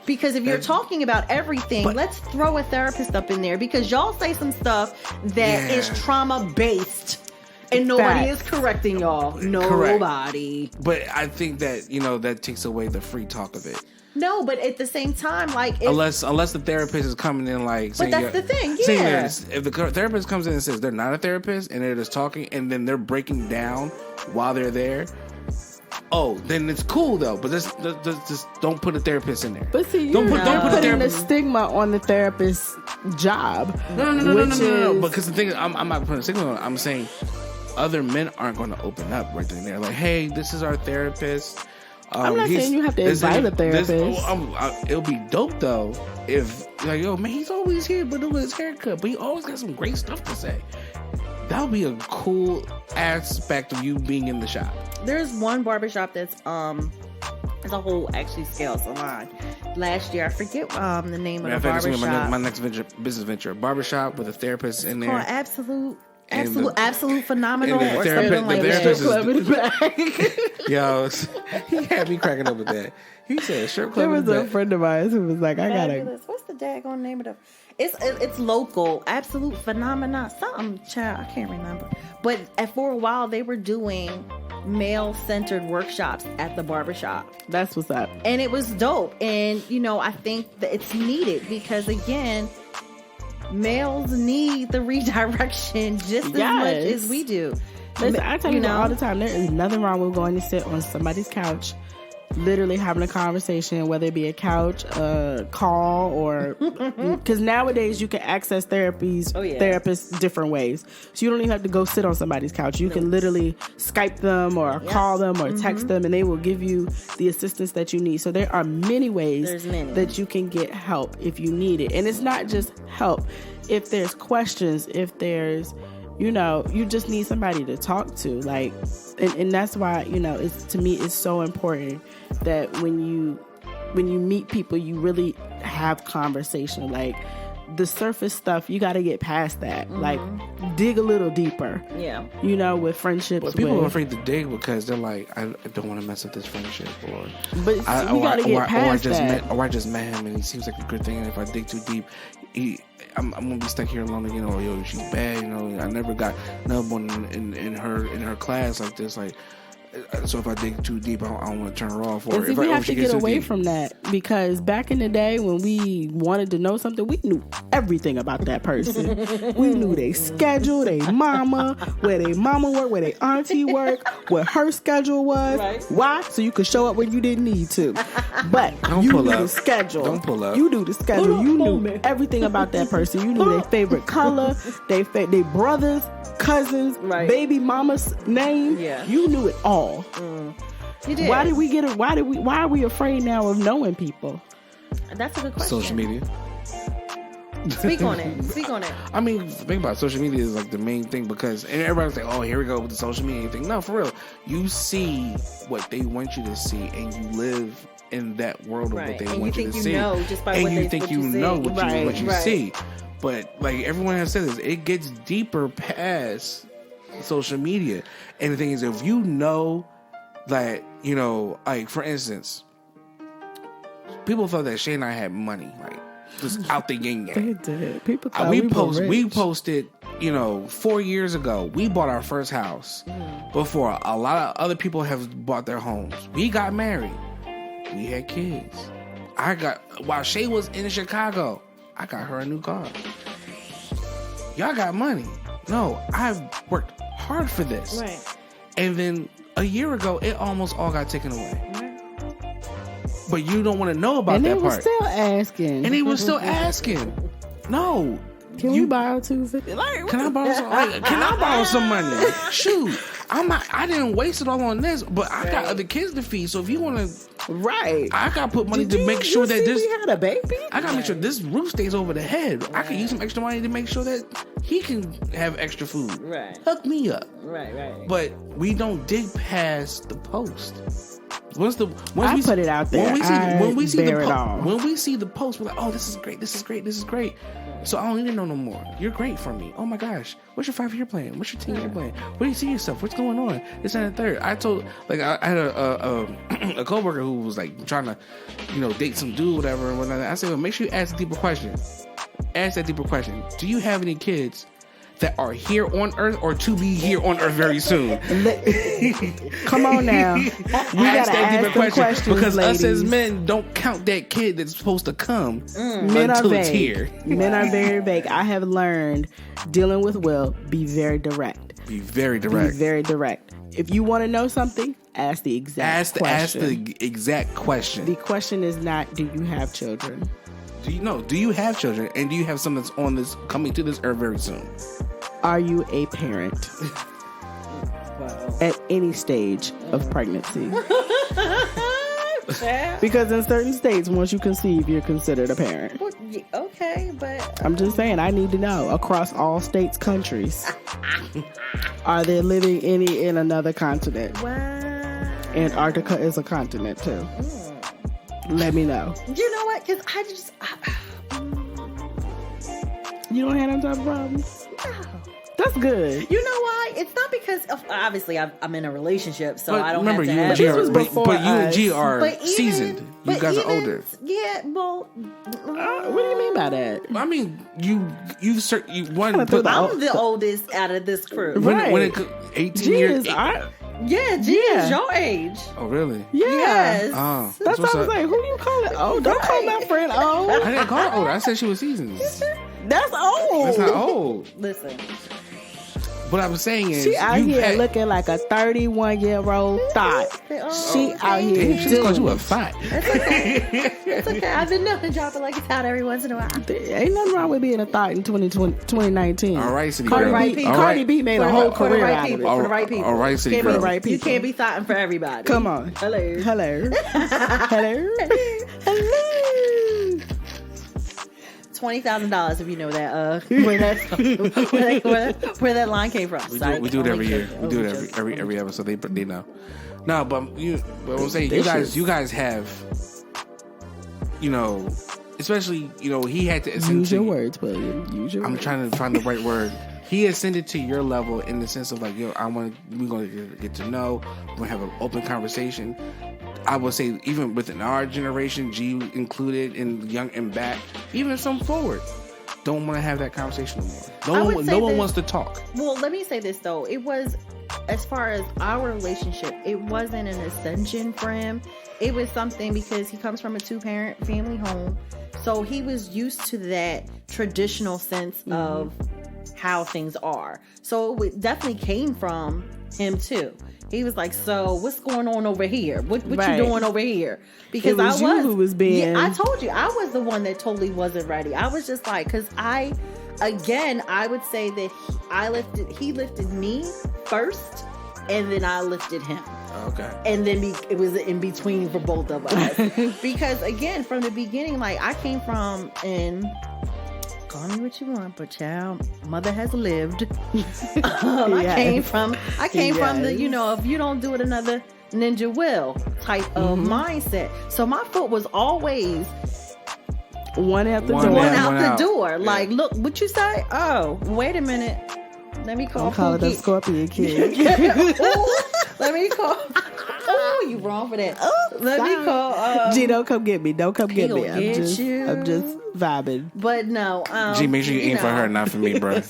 Because if you're talking about everything, let's throw a therapist up in there because y'all say some stuff that is trauma based. And nobody Facts. is correcting y'all. Nobody. But I think that, that takes away the free talk of it. No, but at the same time, like... Unless the therapist is coming in like... But that's the thing, saying yeah. that if the therapist comes in and says they're not a therapist and they're just talking and then they're breaking down while they're there... Oh, then it's cool though, but just don't put a therapist in there. But see, Don't you're put a putting the therapist- stigma on the therapist's job. No. Because the thing is, I'm not putting a stigma on it. I'm saying other men aren't going to open up right then and there. Like, hey, this is our therapist. I'm not saying you have to invite a therapist. It'll be dope though if like, yo, man, he's always here, but doing his haircut, but he always got some great stuff to say. That would be a cool aspect of you being in the shop. There's one barbershop that's it's a whole actually scale salon. Last year, I forget the name of the barbershop. My next business venture, a barbershop with a therapist in there. Called Absolute Phenomenal and the or therapist- something like the that. therapist is- Club in the back. Yo, he had me cracking up with that. He said, "Strip club." There in was the a back. friend of mine who was like, I gotta. Fabulous. What's the daggone name of the? It's local. Absolute Phenomena. Something, child. I can't remember. But for a while, they were doing male-centered workshops at the barbershop. That's what's up. And it was dope. And, I think that it's needed because, again, males need the redirection just as much as we do. Listen, I tell you all the time, there is nothing wrong with going to sit on somebody's couch, literally having a conversation, whether it be a couch, a call, or because nowadays you can access therapists different ways. So you don't even have to go sit on somebody's couch. You can literally Skype them or call them or text them, and they will give you the assistance that you need. So there are many ways that you can get help if you need it. And it's not just help. If there's questions, if there's you just need somebody to talk to, like, and that's why, it's, to me, it's so important that when you meet people, you really have conversation. Like, the surface stuff, you got to get past that. Like, dig a little deeper. Yeah. With friendships. But people are afraid to dig because they're like, I don't want to mess up this friendship, or But we got to get past that. Or I just met him and he seems like a good thing, and if I dig too deep, I'm gonna be stuck here alone again. Or yo, she's bad. I never got no one in her class like this. Like, so if I dig too deep, I don't want to turn her off. Or we have to get away from that, because back in the day when we wanted to know something, we knew everything about that person. We knew their schedule, their mama, where their mama worked, where their auntie worked, what her schedule was. Right. Why? So you could show up when you didn't need to. But you knew the schedule. Don't pull up. You knew the schedule. You knew everything about that person. You knew their favorite color, their brothers, cousins, baby mama's name. Yeah. You knew it all. You did. Why did we get it? Why are we afraid now of knowing people? That's a good question. social media. Speak on it. I mean, think about it. Social media is like the main thing, because and everybody's like, oh, here we go with the social media thing. No, for real. You see what they want you to see, and you live in that world of what they want you to see. Know just by and what you they think what you you know see. what you see. But like everyone has said, this, it gets deeper past social media. And the thing is, if you know that, like for instance, people thought that Shay and I had money, like just out the yin yang. They did. People thought we posted, 4 years ago, we bought our first house before a lot of other people have bought their homes. We got married. We had kids. While Shay was in Chicago, I got her a new car. Y'all got money. No, I've worked hard for this. Right. And then a year ago, it almost all got taken away. But you don't want to know about And that they were part. still asking. And he was still asking. No. Can we borrow $250? Like, Can I borrow some? Can I borrow some money? Shoot, I didn't waste it all on this, but I got other kids to feed. So if you want to, right. I got to put money Did to you- make sure you that see this. we had a baby. I got to make sure this roof stays over the head. I can use some extra money to make sure that he can have extra food. Right. Hook me up. Right. But we don't dig past the post. Once I we put it out there. when we see bear it all. when we see the post, we're like, oh, this is great, this is great, this is great. So I don't need to know no more. You're great for me. Oh my gosh, what's your 5-year plan? What's your 10-year plan? Where do you see yourself? What's going on? This and the third. I told I had a coworker who was like trying to, date some dude, whatever, and whatnot. I said, well, make sure you ask a deeper question. Ask that deeper question. Do you have any kids that are here on Earth or to be here on Earth very soon? Come on now. We gotta ask some questions, because ladies. us as men don't count that kid that's supposed to come Men are until it's vague. here. Men are very vague. I have learned dealing with Will, be very direct. Be very direct. Be very direct. If you want to know something, ask the exact question. Ask the exact question. The question is not, do you have children? Do you have children, and do you have someone that's coming to this earth very soon? Are you a parent? At any stage of pregnancy. Because in certain states, once you conceive, you're considered a parent. Okay, but I'm just saying, I need to know across all states, countries. Are they living in another continent? wow. Antarctica is a continent too. Let me know. You know what? Because I just You don't have no type of problems? no. That's good. You know why? It's not because obviously I'm in a relationship, so But I don't remember, have to you have. and G This are, was before but you and us. G are But even- seasoned. You but guys are even- older. Yeah, well, What do you mean by that? I mean, you one Kinda threw the- I'm the oldest out of this crew. Right. when it 18 G years. is our, Yeah, G Yeah. is your age. Oh really? yeah. Yes. Oh, That's what's what I was up. like, who you calling? Oh, don't call my friend old. I didn't call her older. I said she was seasoned. That's old. That's not old. Listen, What I was saying is, She out you here had- looking like a 31-year-old thought. She out here Damn, she just called you doing. a thought. it's okay. I've been known to drop it like it's out every once in a while. Ain't nothing wrong with being a thought in 2019. All right, city Cardi girl. right B, people. All Cardi right. B made For a the- whole for the career right out of people. it. For the right people. All right, city Can't be girl. the right You people. can't be thoughting for everybody. Come on. Hello. Hello. Hello. Hello. $20,000 if you know that where that line came from. We do it every year. We do it every episode. They know. No, but I'm saying you guys have, especially he had to ascend Use to your words, William. Use your I'm words. trying to find the right word. He ascended to your level in the sense of like, we're going to get to know. We're going to have an open conversation. I would say even within our generation, G included, in young and back, even some forward, don't want to have that conversation anymore. No one wants to talk. Well, let me say this though. It was, as far as our relationship, it wasn't an ascension for him. It was something because he comes from a 2-parent family home. So he was used to that traditional sense of how things are. So it definitely came from him too. He was like, so what's going on over here? What Right. you doing over here? Because It was you who was being- Yeah, I told you, I was the one that totally wasn't ready. I was just like, because I would say that he lifted me first, and then I lifted him. Okay. And then it was in between for both of us. Because again, from the beginning, like I came from, and call me what you want, but child, mother has lived. I came from the, if you don't do it, another ninja will type of mindset. So my foot was always One out the One door. one Yeah, out one the out. door. Yeah. Like, look, what you say? Oh, wait a minute. Let me call I'm calling the Pookie. Scorpion Kid. Ooh, let me call. Oh, you wrong for that. Let me call. G, don't come get me. Don't come get me. He'll I'm get just you. vibing. But no. G, make sure you aim for her, not for me, bro.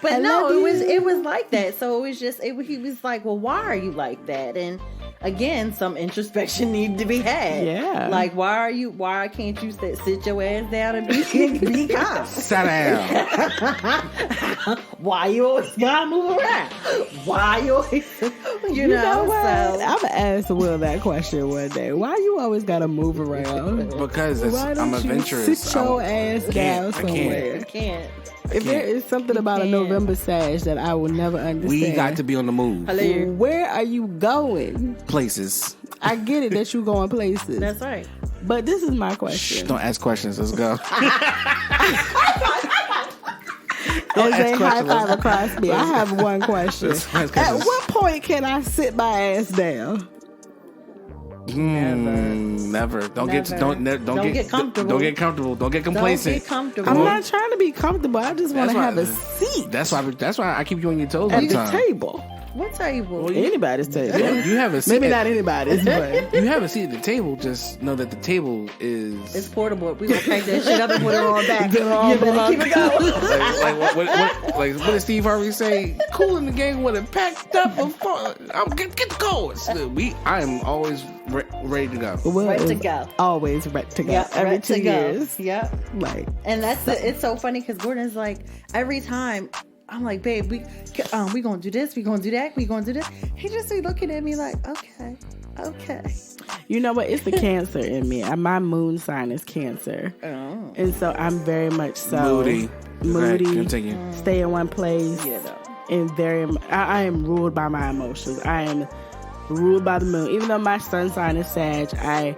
But I no, love it was like that. So it was just he was like, well, why are you like that? And again, some introspection need to be had. Yeah. Like, why can't you sit your ass down and be calm? Sit down. Why you always gotta move around? Why you always, You know what? So, I'm gonna ask Will that question one day. Why you always gotta move around? Because Why I'm don't you adventurous. sit your ass down somewhere? I can't. If there is something about a November Sag that I will never understand, We got to be on the move. Hello. where are you going? Places. I get it that you going places, That's right. but this is my Shh, question. don't ask questions. Let's go. As they ask high questions. five across me, I have one question. Let's ask At questions. what point can I sit my ass down? Never. Don't get comfortable. Don't get comfortable. Don't get complacent. Don't get comfortable. I'm not trying to be comfortable. I just want to That's have why- a seat That's why I keep you on your toes all at the the time. table. What table? Anybody's table. You have a seat. Maybe not anybody's, but You have a seat at the table. Just know that the table is It's portable. We gonna pack that shit up and put it on back. You on better back. keep it going. what did Steve Harvey say? Cool in the game with it packed up. I'm get going. I am always ready to go. Will Ready to is go. always ready to go. Yeah, Every ready 2 to go. years. Yeah. Like, And it's so funny because Gordon's like, every time I'm like, babe, we gonna do this, we gonna do that, we gonna do this. He just be looking at me like, okay. you know what? It's the Cancer in me. My moon sign is Cancer. Oh. And so I'm very much so Moody. moody, Right, continue. stay in one place, Yeah, though. and I am ruled by my emotions. I am ruled by the moon. Even though my sun sign is Sag, I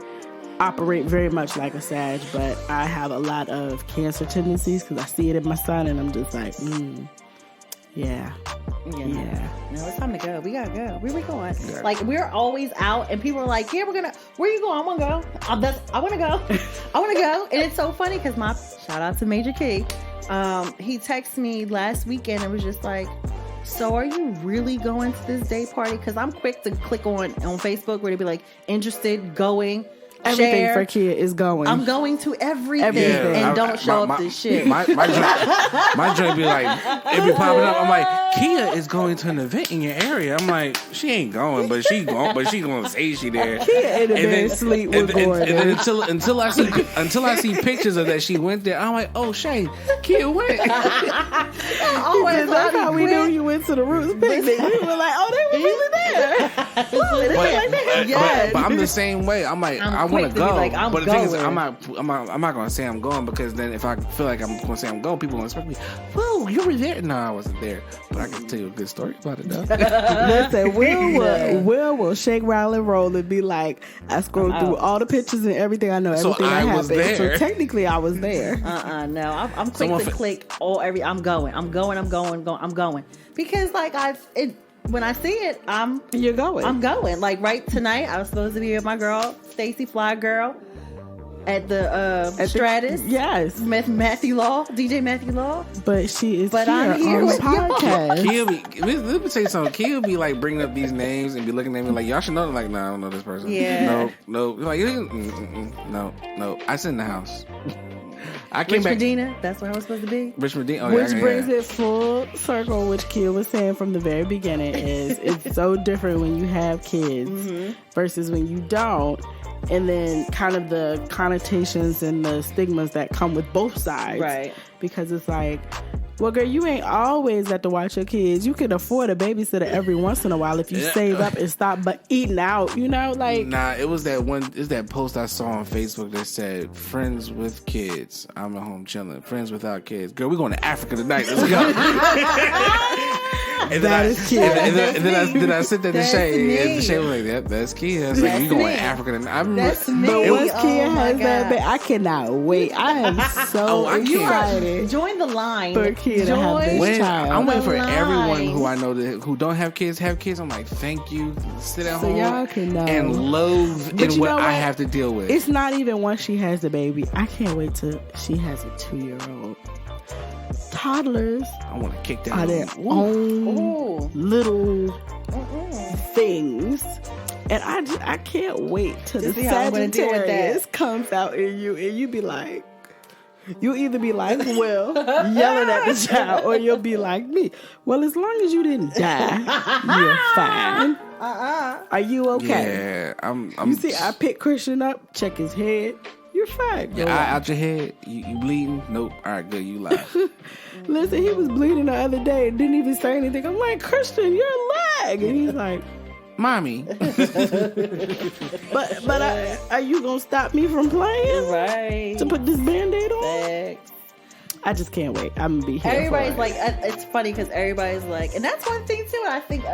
operate very much like a Sag, but I have a lot of Cancer tendencies because I see it in my sun, and I'm just like, yeah. No, it's time to go. We gotta go. Where we going? Like, we're always out, and people are like, "Yeah, where you going? I want to go. I want to go. I want to go." And it's so funny because shout out to Major Key. He texted me last weekend and was just like, "So are you really going to this day party?" Because I'm quick to click on Facebook where they be like, "Interested, going." Everything share. for Kia is going. I'm going to everything Everything. and don't show up to shit. My joint be like, it be popping up. I'm like, Kia is going to an event in your area. I'm like, she ain't going, but she gonna say she there. Kia in the bed sleep with Gordon. And then until I see pictures of that she went there, I'm like, oh Shay, Kia went. Always Because that's how we quick. knew you went to the Roots picnic. We were like, oh, they were really there. But I'm the same way. I'm like, I want quick to to be go. like, I'm but the thing is, going. I'm not gonna say I'm going because then if I feel like I'm gonna say I'm going, people gonna expect me. Whoa, you were there? No, I wasn't there. But I can tell you a good story about it though. Listen, Will will shake, rattle, and roll and be like, I scrolled through all the pictures and everything. I know So everything I that was happened. there. So technically, I was there. No, I'm quick Someone to click I'm going because like when I see it, You're going. I'm going. Like right tonight, I was supposed to be with my girl Stacy Fly Girl at the Stratus. Yes, Matthew Law, DJ Matthew Law. but she is But here I'm here on the with y'all. podcast. Kia be, let me tell you something. Kia be like bringing up these names and be looking at me like, y'all should know. I'm like, nah, I don't know this person. Yeah. No. Like, no. I sit in the house. I came Rich back. Medina, that's where I was supposed to be. Rich Medina. Oh, Which yeah, brings yeah. it full circle, which Kia was saying from the very beginning, is it's so different when you have kids versus when you don't. And then kind of the connotations and the stigmas that come with both sides. Right. Because it's like, well, girl, you ain't always got to watch your kids. You can afford a babysitter every once in a while if you save up and stop eating out, you know? Like, Nah, it was that post I saw on Facebook that said, friends with kids. I'm at home chilling. Friends without kids. Girl, we're going to Africa tonight. Let's go. And That is cute. And then I sent that to That's Shay. me. And Shay was like, that's kid. I was like, That's we going me. to Africa tonight. I remember, That's me. but once Kia Oh my has that, God. I cannot wait. I am so I can't. excited Join the line. for Kia to have this when child. I'm waiting for The everyone line. who I know who don't have kids. I'm like, thank you. Sit at So home y'all can know. and loathe But in you what know I what? have to deal with. It's not even once she has the baby. I can't wait till she has a 2-year-old. Toddlers I want to kick that. are their Ooh. own Ooh. little things. And I can't wait till the see how I'm gonna deal with that. Sagittarius comes out in you and you be like, You'll either be like Will, yelling at the child, or you'll be like me. Well, as long as you didn't die, you're fine. Are you okay? Yeah, I'm. You see, I pick Christian up, check his head. You're fine. Your eye out your head. You bleeding? Nope. All right, good. You lie. Listen, he was bleeding the other day and didn't even say anything. I'm like, Christian, your leg. And he's like, Mommy. but are you going to stop me from playing? Right. To put this Band-Aid on? Thanks. I just can't wait. I'm going to be here. Everybody's like, it's funny because everybody's like, and that's one thing too. I think,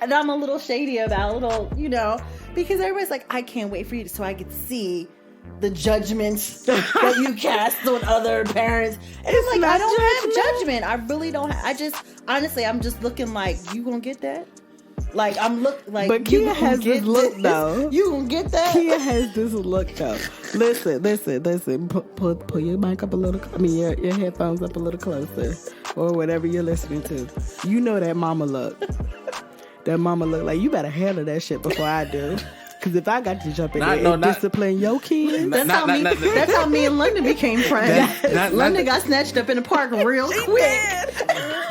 and I'm a little shady about because everybody's like, I can't wait for you so I can see the judgments that you cast on other parents. And it's like, I don't have judgment. I really don't. I'm just looking like, you gonna get that? Like, But Kia has this look though. You gonna get that? Kia has this look though. Listen. Pull your mic up a little. Your headphones up a little closer, or whatever you're listening to. You know that mama look. That mama look like you better handle that shit before I do. Because if I got to jump in there and discipline your kids, that's how me and London became friends. London got snatched up in the park real quick.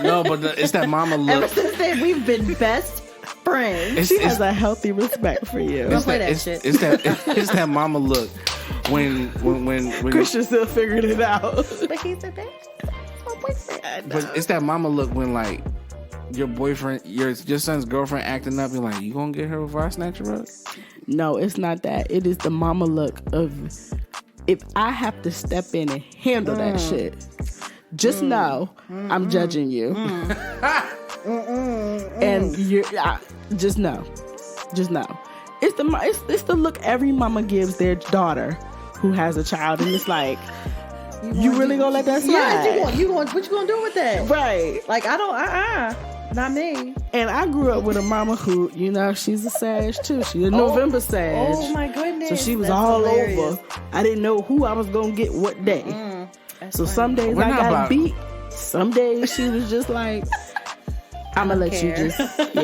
No, but it's that mama look. Ever since then, we've been best friends. She has a healthy respect for you. Don't play that shit. It's that mama look when Christian still figured it out. But he's a bitch. My boyfriend. But it's that mama look when like your boyfriend, your son's girlfriend acting up. You're like, you gonna get her before I snatch her up? No, it's not that. It is the mama look of if I have to step in and handle that shit. Just know I'm judging you, and just know. It's the look every mama gives their daughter who has a child, and it's like, you really gonna let that slide? Yeah, what you gonna do with that? Right? Like I don't. Not me. And I grew up with a mama who, she's a Sag too. She's a November Sag. Oh my goodness! So she was all hilarious. Over. I didn't know who I was gonna get what day. So funny. Some days I got beat. Some days she was just like, I'm gonna let you just do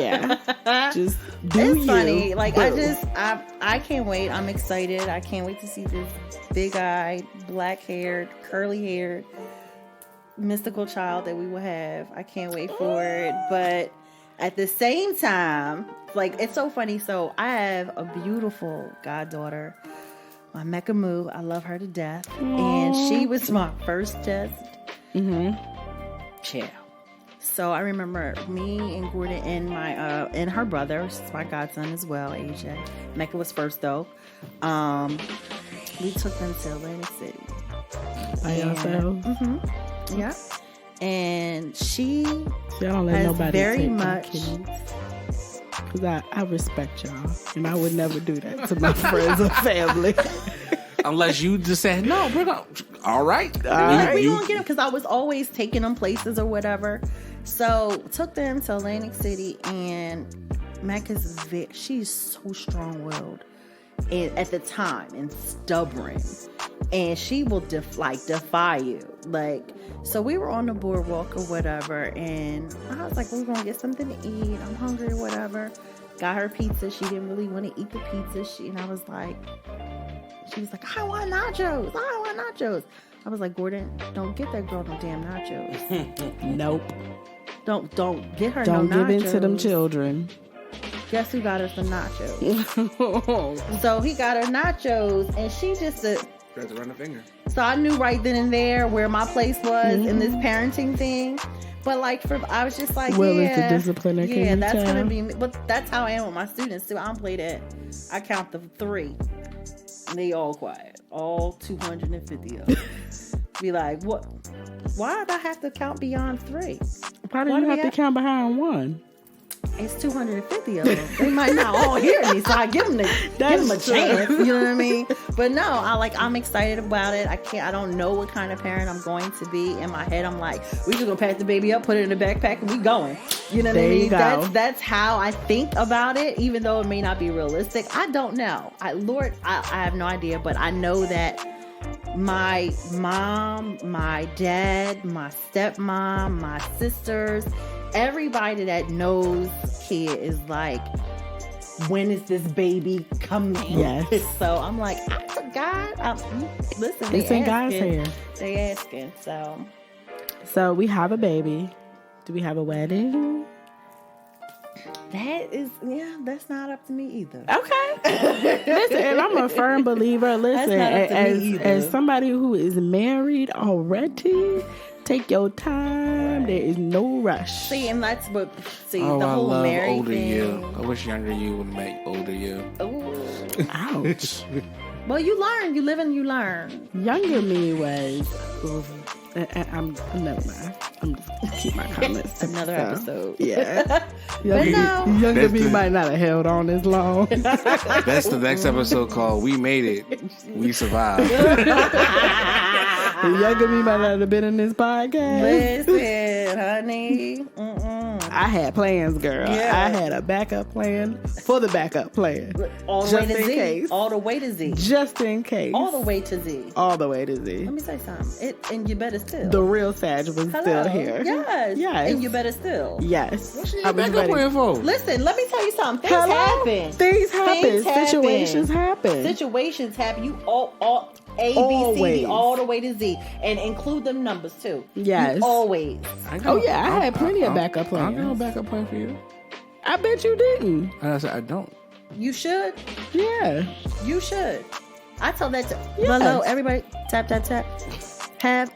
it's you. Funny. Like I can't wait. I'm excited. I can't wait to see this big-eyed, black-haired, curly-haired, mystical child that we will have. I can't wait for it. But at the same time, like, it's so funny. So I have a beautiful goddaughter, my Mecca Moo. I love her to death. Aww. And she was my first test. Chill. So I remember me and Gordon and my and her brother, my godson as well, AJ. Mecca was first though. We took them to Atlantic City. By yourself? Yeah. And she don't let nobody very take much. Because I respect y'all, and I would never do that to my friends or family. Unless you just said, no, we're going to, all right. We're going to get them, because I was always taking them places or whatever. So took them to Atlantic City, and Mecca's she's so strong-willed at the time and stubborn, and she will defy you. Like, so we were on the boardwalk or whatever, and I was like, we're going to get something to eat. I'm hungry or whatever. Got her pizza. She didn't really want to eat the pizza. And I was like, she was like, I want nachos. I was like, Gordon, don't get that girl no damn nachos. Nope. Don't get her don't no nachos. Don't give in to them children. Guess who got her some nachos? So he got her nachos, and she just had to run a finger. So I knew right then and there where my place was in this parenting thing. But like, I was just like, Will is the discipliner. Yeah, that's gonna be me. But that's how I am with my students too. I don't play that. I count the 3. And they all quiet. All 250 of them. Be like, what? Why do I have to count beyond 3? Why do you have to count behind 1? It's 250 of them. They might not all hear me, so I give them a chance. You know what I mean? But no, I'm excited about it. I don't know what kind of parent I'm going to be. In my head, I'm like, we just gonna pack the baby up, put it in the backpack, and we going. You know what I mean? That's how I think about it, even though it may not be realistic. I don't know. I have no idea, but I know that my mom, my dad, my stepmom, my sisters, everybody that knows Kia is like, when is this baby coming? Yes. So I'm like, God, listen, It's in God's hands. They asking, So we have a baby. Do we have a wedding? that's not up to me either. Okay. Listen, and I'm a firm believer. Listen, not up to me either. as somebody who is married already, take your time. There is no rush. See, and that's what Oh, the I whole love married older thing. you. I wish younger you would make older you. Ooh. Ouch. Well, you learn. You live and you learn. Younger me was. I'm never mind. I'm just gonna keep my comments to Another myself. episode. Yeah. But no. Younger That's me the- might not have held on this long. That's the next episode called "We Made It, We Survived." Younger me might not have been in this podcast. Listen, honey. I had plans, girl. Yeah. I had a backup plan for the backup plan. All the Just way to in Z. case. All the way to Z. Just in case. All the way to Z. All the way to Z. Let me say something. And you better still. The real Sag was Hello. still here. Yes. Yes. And you better still. Yes. What's I your was backup ready. plan for? Listen, let me tell you something. Things Hello? happen. Things happen. Things happen. Situations happen. Situations happen. You all A, B, C, Always. D, all the way to Z. And include them numbers too. Yes. You always. Oh, yeah, I had plenty of backup I got a plans. backup plan for you. I bet you didn't. And I said I don't. You should. Yeah. You should. I tell that to Yes. hello, everybody. Tap, tap, tap.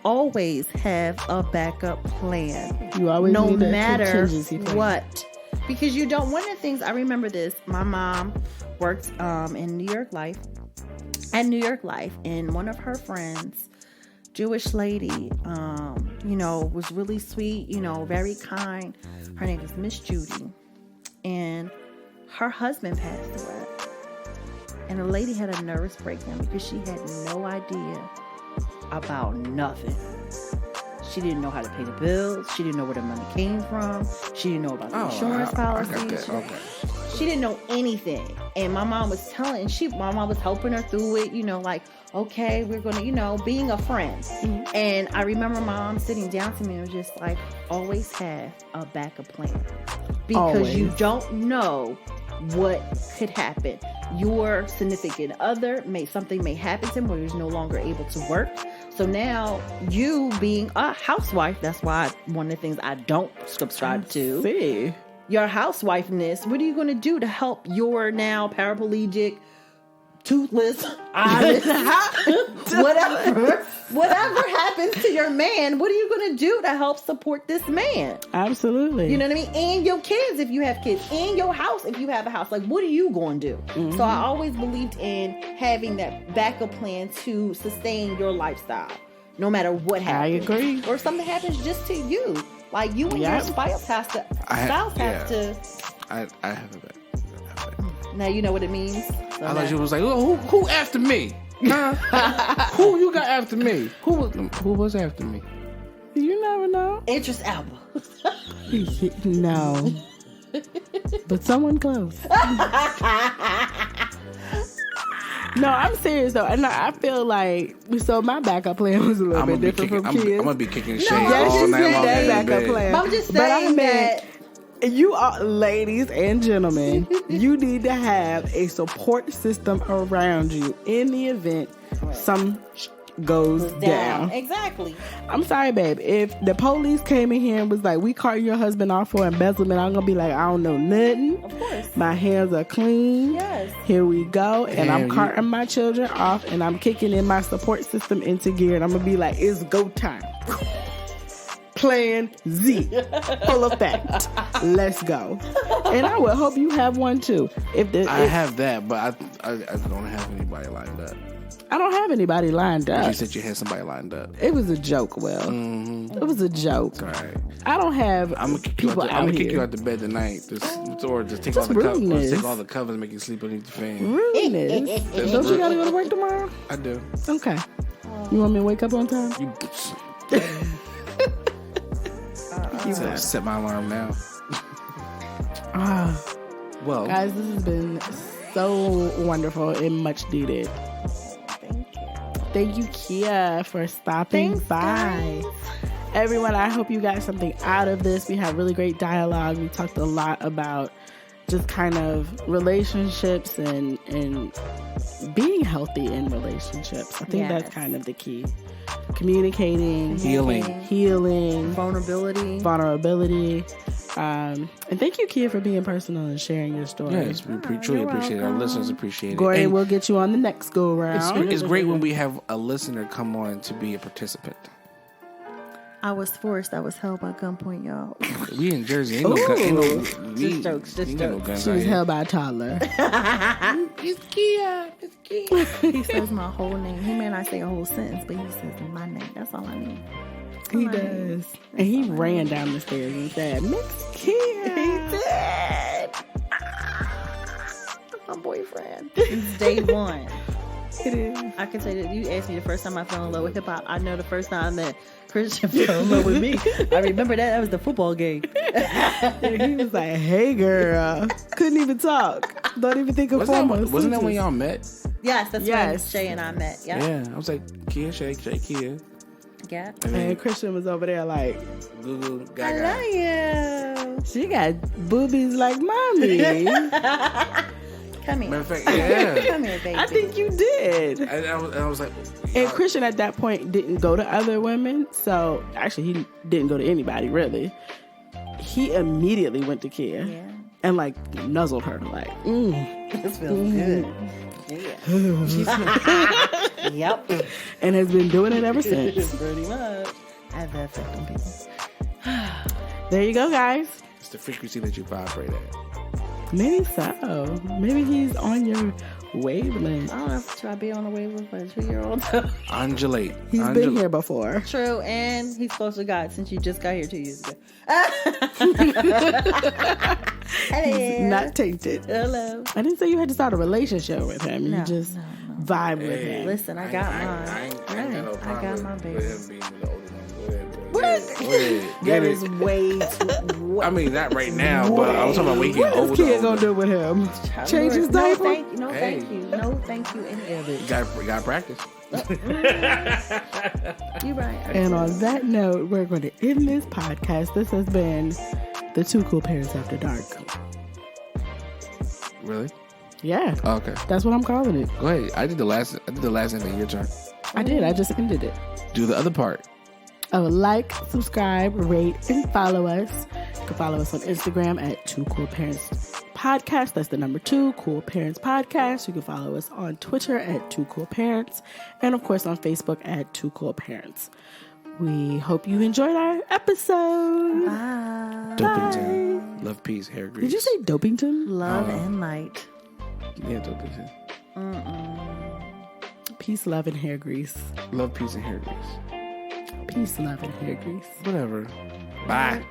Always have a backup plan. You always No need a matter contingency plan. what. Because you don't, one of the things, I remember this, my mom worked in New York Life, and one of her friends, Jewish lady, was really sweet, very kind. Her name is Miss Judy. And her husband passed away. And the lady had a nervous breakdown because she had no idea about nothing. She didn't know how to pay the bills. She didn't know where the money came from. She didn't know about the insurance I got policies. that. Okay. She didn't know anything. And my mom was telling, my mom was helping her through it, like, okay, we're going to, being a friend. Mm-hmm. And I remember my mom sitting down to me and was just like, always have a backup plan. Because Always. you don't know what could happen. Your significant other something may happen to him where he's no longer able to work. So now you being a housewife, that's why one of the things I don't subscribe to. See. Your housewifeness, what are you going to do to help your now paraplegic, toothless, eyeless, whatever happens to your man, what are you going to do to help support this man? Absolutely. You know what I mean? And your kids, if you have kids, and your house, if you have a house. Like, what are you going to do? Mm-hmm. So I always believed in having that backup plan to sustain your lifestyle, no matter what happens. I agree. Or something happens just to you. Like, you and Yep. your spouse have to, I have to. I have a backup. Now you know what it means. So I now- thought you was like, oh, who after me? Huh? Who you got after me? Who was after me? You never know. Idris Elba. No. But someone close. No, I'm serious though. And I feel like, so my backup plan was a little bit different from I'm kids. gonna be kicking shade yes, all you night did long. that in backup bed. plan. But I'm just But I saying meant- that. You are, ladies and gentlemen, you need to have a support system around you in the event some goes down. Exactly. I'm sorry, babe. If the police came in here and was like, we caught your husband off for embezzlement, I'm going to be like, I don't know nothing. Of course. My hands are clean. Yes. Here we go. And I'm Damn, carting my children off and I'm kicking in my support system into gear. And I'm going to be like, it's go time. Plan Z. Full effect. Let's go. And I would hope you have one too. I have that, but I don't have anybody lined up. I don't have anybody lined You up. said you had somebody lined up. It was a joke, Will. It was a joke. All right. I don't have I'm gonna kick people I'm out gonna here. kick you out the bed tonight, or just take Just all the covers, rudeness. take all the covers, and make you sleep underneath the fan. Rudeness. Don't you gotta go to work tomorrow? I do. Okay. You want me to wake up on time? You set my alarm now. Ah, Well, guys, this has been so wonderful and much needed. Thank you. Thank you, Kia, for stopping Thanks, by. guys. Everyone, I hope you got something out of this. We had really great dialogue. We talked a lot about, just kind of relationships and being healthy in relationships. I think that's kind of the key. Communicating, healing, vulnerability. And thank you, Kia, for being personal and sharing your story. Yes, we truly appreciate it. Our listeners appreciate it. Gordon, And we'll get you on the next go round. it's great when we have a listener come on to be a participant. I was forced. I was held by gunpoint, y'all. We in Jersey. Ain't no gun. Ain't no, Just jokes. no guns She out was here. held by a toddler. It's Kia. It's Kia. He says my whole name. He may not say a whole sentence, but he says my name. That's all I need. He does. And he ran down the stairs and said, Miss Kia. He did. My boyfriend. It's day one. It is. I can tell you that you asked me the first time I fell in love with hip hop. I know the first time that Christian fell in love with me. I remember that. That was the football game. He was like, hey, girl. Couldn't even talk. Don't even think of formal. Wasn't that when y'all met? Yes, that's when Yes. Shay and I met. Yeah. Yeah. I was like, Kia, Shay, Kia. Yeah. And then And Christian was over there like, Google, I Gaga. love you. she got boobies like mommy. Come here. Matter of fact, yeah. Come here, baby. I think you did. And I was like, And Christian at that point didn't go to other women. So actually, he didn't go to anybody, really. He immediately went to Kia Yeah. and like nuzzled her, like, This feels good. Yeah. Yep. and has been doing it ever since. Pretty much. I have that effect on people. There you go, guys. it's the frequency that you vibrate at. Maybe so. Maybe he's on your wavelength. I don't know if I be on the wave with a 2-year-old. Undulate. He's been here before. True, and he's close to God since you just got here 2 years ago. Hello. Not tainted. Hello. I didn't say you had to start a relationship with him. No, You just no. vibe with him. Listen, I got mine. I ain't got no I problem got my with baby. him being the older one. Go ahead, boy. What? Go ahead. That Get is it. way too. I mean, not right now, but I was talking about when he What get is older. kid gonna do with him? Change his No, diaper? thank you. No, Hey. thank you. No, thank you. Any of it. You got practice. You right. And on that note, we're going to end this podcast. This has been the Two Cool Parents After Dark. Really? Yeah, Okay. that's what I'm calling it. Go ahead. I did the last ending. Your turn. I did. I just ended it. Do the other part. Oh, like, subscribe, rate, and follow us. You can follow us on Instagram at Two Cool Parents Podcast. That's the number 2, Cool Parents Podcast. You can follow us on Twitter at Two Cool Parents. And of course on Facebook at Two Cool Parents. We hope you enjoyed our episode. Bye. Dopington. Love, peace, hair grease. Did you say Dopington? Love and light. Yeah, Dopington. Peace, love, and hair grease. Love, peace, and hair grease. Peace, love, and hair grease. Whatever. Bye.